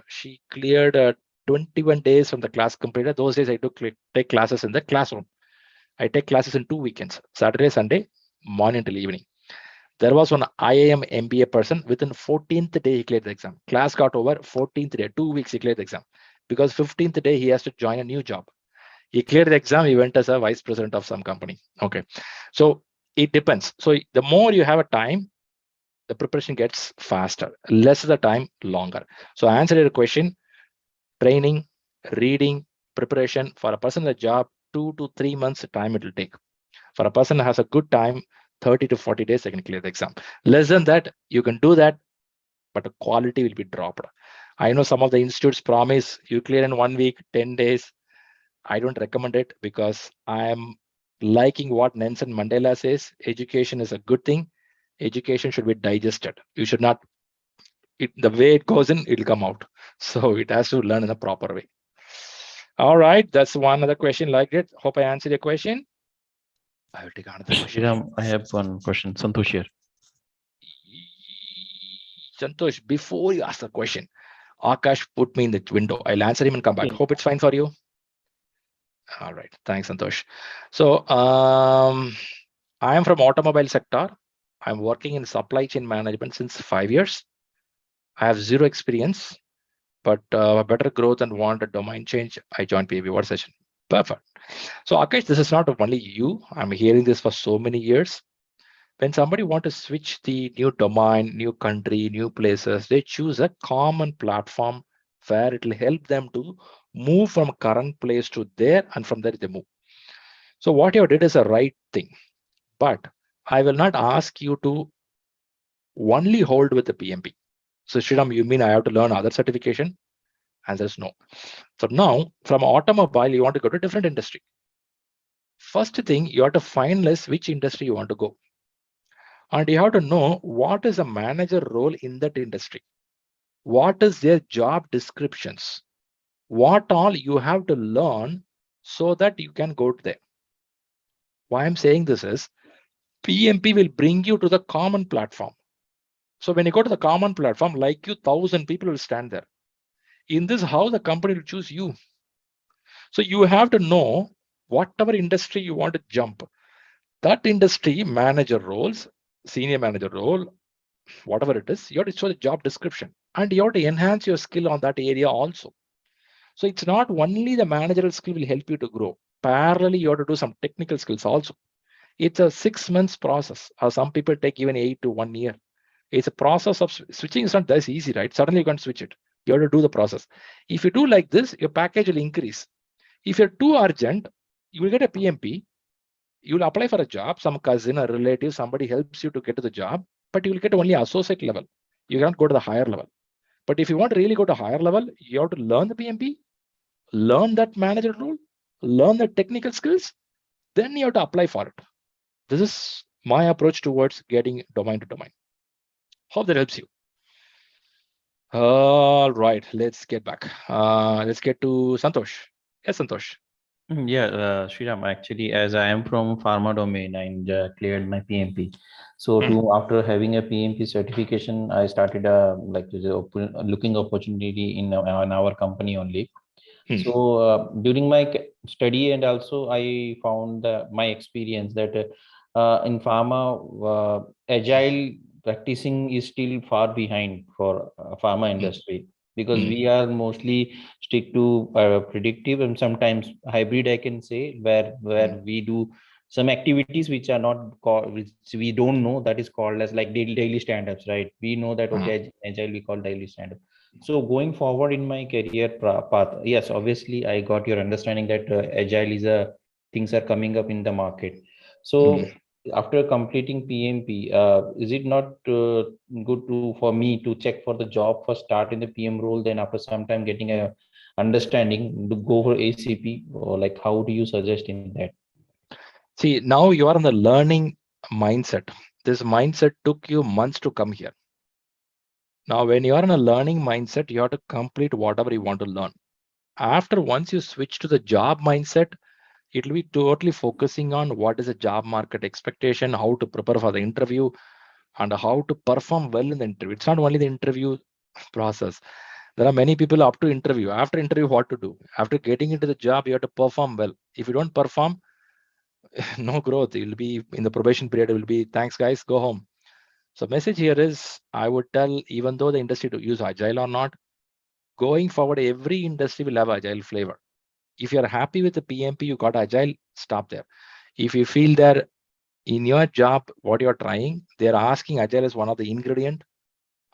she cleared 21 days from the class completed. Those days I took take classes in the classroom. I take classes in 2 weekends, Saturday, Sunday, morning till evening. There was one IIM MBA person, within 14th day he cleared the exam. Class got over, 14th day, 2 weeks he cleared the exam. Because 15th day he has to join a new job. He cleared the exam, he went as a vice president of some company. Okay, so it depends. So the more you have a time, the preparation gets faster. Less the time, longer. So I answered your question, training, reading, preparation for a person in a job, 2 to 3 months time it will take. For a person who has a good time, 30 to 40 days, they can clear the exam. Less than that, you can do that, but the quality will be dropped. I know some of the institutes promise you clear in 1 week, 10 days. I don't recommend it because I'm liking what Nelson Mandela says. Education is a good thing. Education should be digested. You should not, the way it goes in, it'll come out. So it has to learn in a proper way. All right, that's one other question like it. Hope I answered your question. I will take another question. Shriram, I have one question. Santosh here. Santosh, before you ask the question, Akash put me in the window. I'll answer him and come back. Hope it's fine for you. All right, thanks, Santosh. So I am from automobile sector. I'm working in supply chain management since 5 years. I have zero experience, but better growth and want a domain change. I joined PMP. What session? Perfect. So Akash, this is not only you. I'm hearing this for so many years. When somebody want to switch the new domain, new country, new places, they choose a common platform where it will help them to move from current place to there, and from there they move. So what you did is a right thing, but I will not ask you to only hold with the PMP. So Shriram, you mean I have to learn other certification? Answer is no. So now from automobile, you want to go to different industry. First thing, you have to finalize which industry you want to go. And you have to know what is a manager role in that industry. What is their job descriptions? What all you have to learn so that you can go to there. Why I'm saying this is PMP will bring you to the common platform. So when you go to the common platform, like you, 1,000 people will stand there. In this, how the company will choose you. So you have to know whatever industry you want to jump. That industry manager roles, senior manager role, whatever it is, you have to show the job description and you have to enhance your skill on that area also. So it's not only the managerial skill will help you to grow. Parallelly, you have to do some technical skills also. It's a 6 months process. Or some people take even 8 to 1 year. It's a process of switching. Is not that easy, right? Suddenly you can't switch it. You have to do the process. If you do like this, your package will increase. If you're too urgent, you will get a PMP. You will apply for a job. Some cousin or relative, somebody helps you to get to the job, but you will get only associate level. You can't go to the higher level. But if you want to really go to higher level, you have to learn the PMP, learn that manager role, learn the technical skills, then you have to apply for it. This is my approach towards getting domain to domain. Hope that helps you. All right, let's get back. Let's get to Santosh. Yes, Santosh. Yeah, Shriram, actually, as I am from pharma domain and cleared my PMP. So after having a PMP certification, I started looking opportunity in our company only. So during my study and also I found my experience that in pharma, agile practicing is still far behind for pharma industry. because we are mostly stick to predictive and sometimes hybrid, I can say, where we do some activities which are not called, which we don't know, that is called as like daily stand-ups, right? We know that, okay, agile we call daily stand-up. So going forward in my career path, yes, obviously I got your understanding that agile is a things are coming up in the market. So after completing PMP, is it not good for me to check for the job, first start in the PM role, then after some time getting a understanding to go for ACP, or like how do you suggest in that? See, now you are in the learning mindset. This mindset took you months to come here. Now, when you are in a learning mindset, you have to complete whatever you want to learn. After once you switch to the job mindset, it will be totally focusing on what is the job market expectation, how to prepare for the interview, and how to perform well in the interview. It's not only the interview process. There are many people up to interview. After interview, what to do? After getting into the job, you have to perform well. If you don't perform, no growth. You'll be in the probation period. It will be, thanks guys, go home. So message here is, I would tell, even though the industry to use agile or not, going forward, every industry will have agile flavor. If you're happy with the PMP, you got agile, stop there. If you feel that in your job, what you're trying, they're asking agile as one of the ingredient,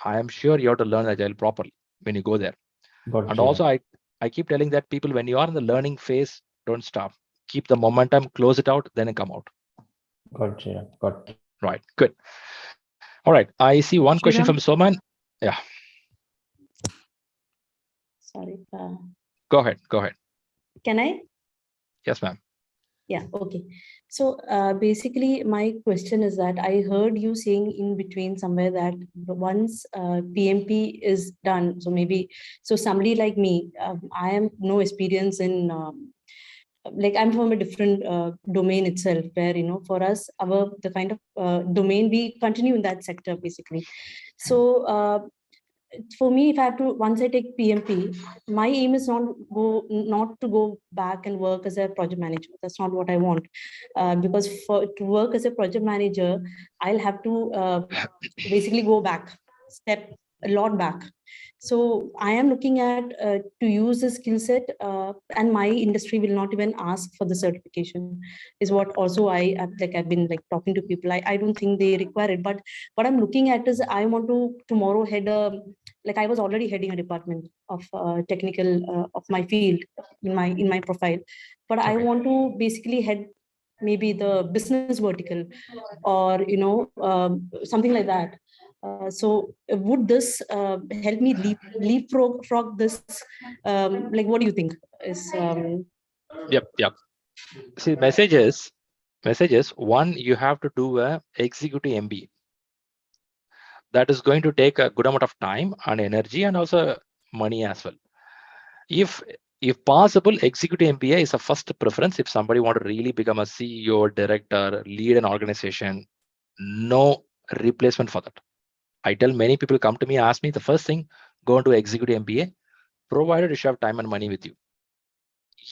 I am sure you have to learn agile properly when you go there. Gotcha. And also, I keep telling that people, when you are in the learning phase, don't stop. Keep the momentum, close it out, then come out. Gotcha. Got it. Right, good. All right, I see one question from Soman. Yeah. Sorry. Go ahead. Can I? Yes, ma'am. Yeah, okay. So basically, my question is that I heard you saying in between somewhere that once PMP is done, so somebody like me, I am no experience in, like I'm from a different domain itself, where, for us, the kind of domain, we continue in that sector basically. So for me, if I have to, once I take PMP, my aim is not to go back and work as a project manager. That's not what I want. Because to work as a project manager, I'll have to basically go back, step a lot back. So I am looking at to use the skill set, and my industry will not even ask for the certification, is what also I've been like talking to people. I don't think they require it, but what I'm looking at is I want to tomorrow head like I was already heading a department of technical of my field in my profile, but I want to basically head maybe the business vertical, or something like that. So would this help me leapfrog this? Like, what do you think? Yep. See, messages. One, you have to do a executive MBA. That is going to take a good amount of time and energy and also money as well. If possible, executive MBA is a first preference. If somebody want to really become a CEO, director, lead an organization, no replacement for that. I tell many people come to me, ask me, the first thing, go into executive MBA, provided you have time and money with you.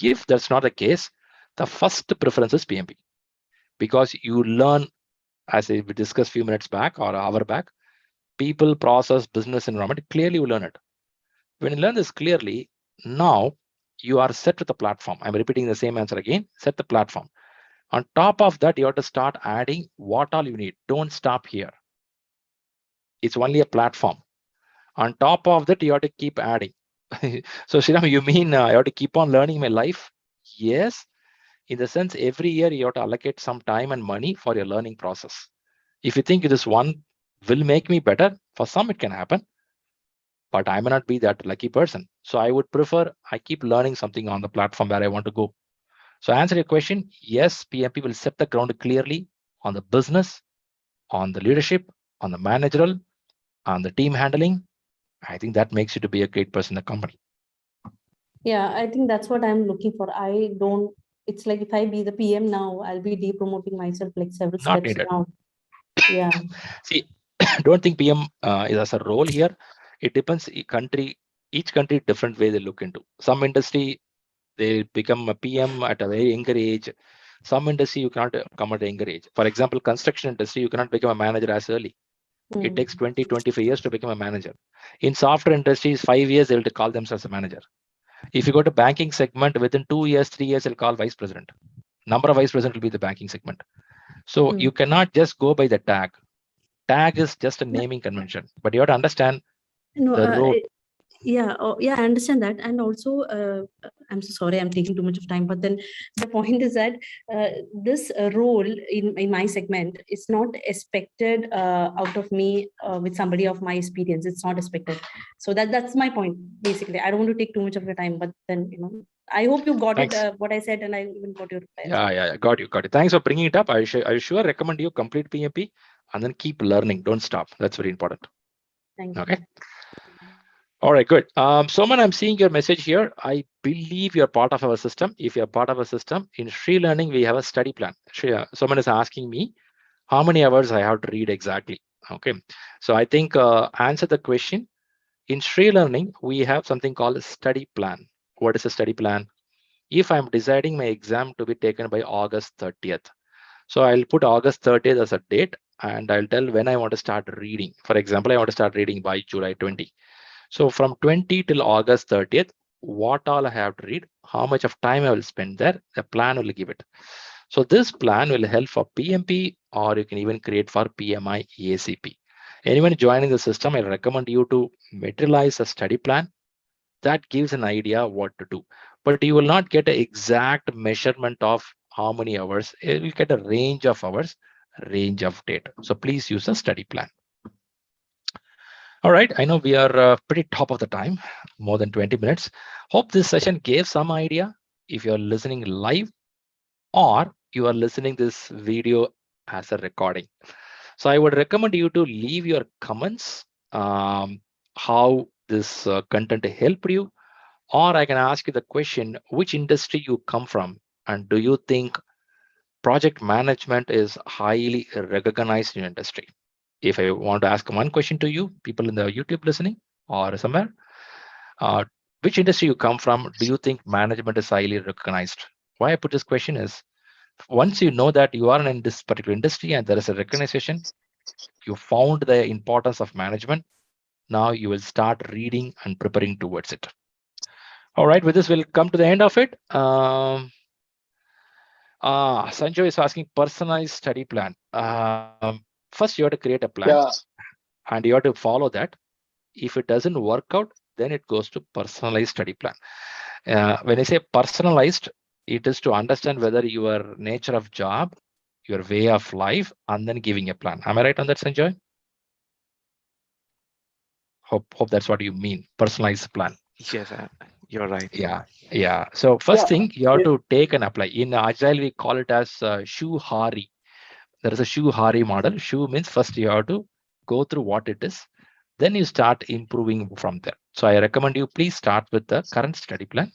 If that's not the case, the first preference is PMP, because you learn, as we discussed a few minutes back or an hour back, people, process, business environment, clearly you learn it. When you learn this clearly, now you are set with the platform. I'm repeating the same answer again, set the platform. On top of that, you have to start adding what all you need. Don't stop here. It's only a platform. On top of that, you have to keep adding. So Shriram, you mean I have to keep on learning my life? Yes, in the sense every year you have to allocate some time and money for your learning process. If you think this one will make me better, for some it can happen, but I may not be that lucky person. So I would prefer I keep learning something on the platform where I want to go. So answer your question, yes, PMP will set the ground clearly on the business, on the leadership, on the managerial, on the team handling. I think that makes you to be a great person in the company. Yeah, I think that's what I'm looking for. It's like if I be the PM now, I'll be depromoting myself like several Not steps needed. down. Yeah. See, don't think PM is as a role here. It depends each country different way they look into. Some industry, they become a PM at a very younger age. Some industry, you cannot come at a younger age. For example, construction industry, you cannot become a manager as early. It takes 20, 25 years to become a manager. In software industries, 5 years, they will call themselves a manager. If you go to banking segment, within 2 years, 3 years, they'll call vice president. Number of vice president will be the banking segment. So you cannot just go by the tag. Tag is just a naming convention, but you have to understand the road. Yeah, yeah, I understand that. And also, I'm so sorry, I'm taking too much of time, but then the point is that this role in my segment is not expected out of me with somebody of my experience. It's not expected. So that's my point, basically. I don't want to take too much of your time, but then, I hope you got Thanks. it, what I said, and I even got your reply. Yeah, got you. Thanks for bringing it up. I sure recommend you complete PMP and then keep learning. Don't stop. That's very important. Thank you. Okay. All right, good. Someone, I'm seeing your message here. I believe you're part of our system. If you're part of a system, in ShriLearning, we have a study plan. Someone is asking me how many hours I have to read exactly. Okay. So I think answer the question. In ShriLearning, we have something called a study plan. What is a study plan? If I'm deciding my exam to be taken by August 30th. So I'll put August 30th as a date, and I'll tell when I want to start reading. For example, I want to start reading by July 20. So from 20 till August 30th, what all I have to read, how much of time I will spend there, the plan will give it. So this plan will help for PMP, or you can even create for PMI-ACP. Anyone joining the system, I recommend you to materialize a study plan that gives an idea of what to do. But you will not get an exact measurement of how many hours. You will get a range of hours, range of data. So please use a study plan. All right, I know we are pretty top of the time, more than 20 minutes. Hope this session gave some idea. If you're listening live or you are listening this video as a recording. So I would recommend you to leave your comments, how this content helped you, or I can ask you the question, which industry you come from, and do you think project management is highly recognized in industry? If I want to ask one question to you, people in the YouTube listening or somewhere, which industry you come from, do you think management is highly recognized? Why I put this question is, once you know that you are in this particular industry and there is a recognition, you found the importance of management, now you will start reading and preparing towards it. All right, with this, we'll come to the end of it. Sanjay is asking personalized study plan. First, you have to create a plan, and you have to follow that. If it doesn't work out, then it goes to personalized study plan. When I say personalized, it is to understand whether your nature of job, your way of life, and then giving a plan. Am I right on that, Sanjay? Hope that's what you mean, personalized plan. Yes, you're right. Yeah. So first thing, you have to take and apply. In Agile, we call it as Shu Hari. There is a Shu Hari model. Shu means first you have to go through what it is. Then you start improving from there. So I recommend you please start with the current study plan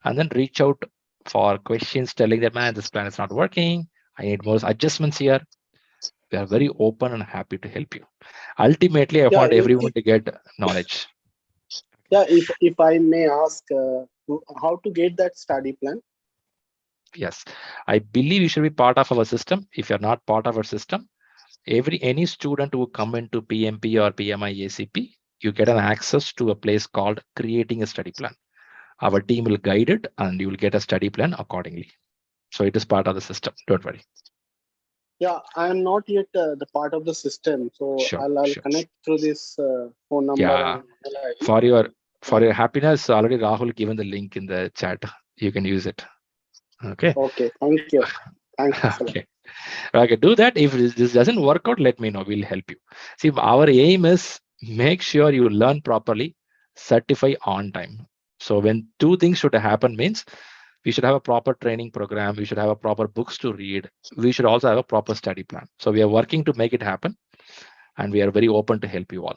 and then reach out for questions telling them, man, this plan is not working. I need more adjustments here. We are very open and happy to help you. Ultimately, I want everyone to get knowledge. Yeah, if I may ask, how to get that study plan? Yes, I believe you should be part of our system. If you're not part of our system, any student who come into PMP or PMI-ACP, you get an access to a place called creating a study plan. Our team will guide it and you will get a study plan accordingly. So it is part of the system. Don't worry. Yeah, I am not yet the part of the system. So I'll connect through this phone number. Yeah. For your happiness, already Rahul given the link in the chat. You can use it. Okay. Okay. Thank you. Thanks. Okay. Okay. Do that. If this doesn't work out, let me know. We'll help you. See, our aim is make sure you learn properly, certify on time. So when two things should happen means we should have a proper training program. We should have a proper books to read. We should also have a proper study plan. So we are working to make it happen, and we are very open to help you all.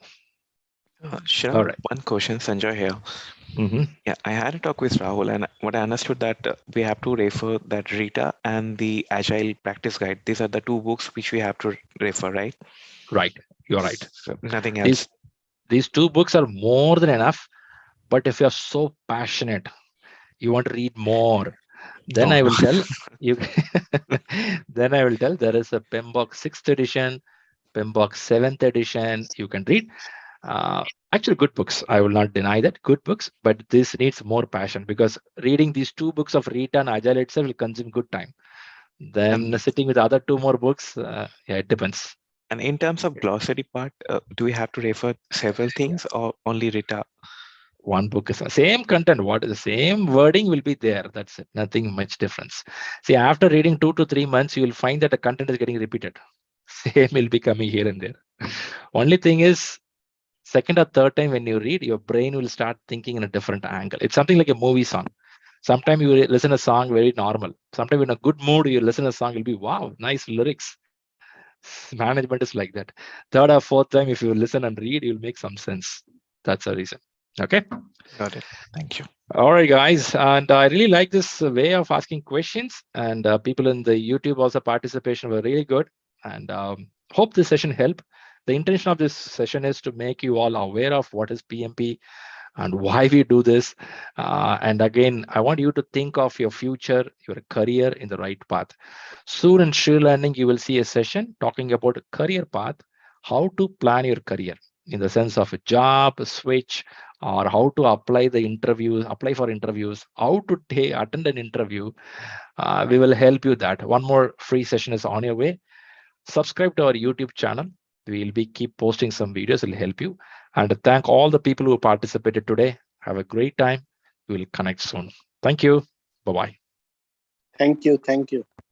Shri, All right. One question, Sanjay here. Yeah, I had a talk with Rahul, and what I understood that we have to refer that Rita and the Agile Practice Guide. These are the two books which we have to refer, right? Right. You're right. So nothing else. These two books are more than enough. But if you're so passionate, you want to read more, then I will tell you. Then I will tell there is a PMBOK 6th edition, PMBOK 7th edition. You can read. Actually, good books. I will not deny that. Good books, but this needs more passion, because reading these 2 books of Rita and Agile itself will consume good time. Then sitting with other 2 more books, yeah, it depends. And in terms of glossary part, do we have to refer several things or only Rita? One book is the same content. What is the same wording will be there. That's it. Nothing much difference. See, after reading 2 to 3 months, you will find that the content is getting repeated. Same will be coming here and there. Only thing is, second or third time when you read, your brain will start thinking in a different angle. It's something like a movie song. Sometimes you listen a song very normal. Sometimes in a good mood, you listen a song, it'll be, wow, nice lyrics. Management is like that. Third or fourth time, if you listen and read, you'll make some sense. That's the reason. Okay. Got it. Thank you. All right, guys. And I really like this way of asking questions, and people in the YouTube also participation were really good. And hope this session helped. The intention of this session is to make you all aware of what is PMP and why we do this. And again, I want you to think of your future, your career in the right path. Soon in ShriLearning, you will see a session talking about a career path, how to plan your career in the sense of a job, a switch, or how to apply for interviews, how to attend an interview. We will help you that. One more free session is on your way. Subscribe to our YouTube channel. We'll be keep posting some videos. It'll help you. And thank all the people who participated today. Have a great time. We'll connect soon. Thank you. Bye-bye. Thank you. Thank you.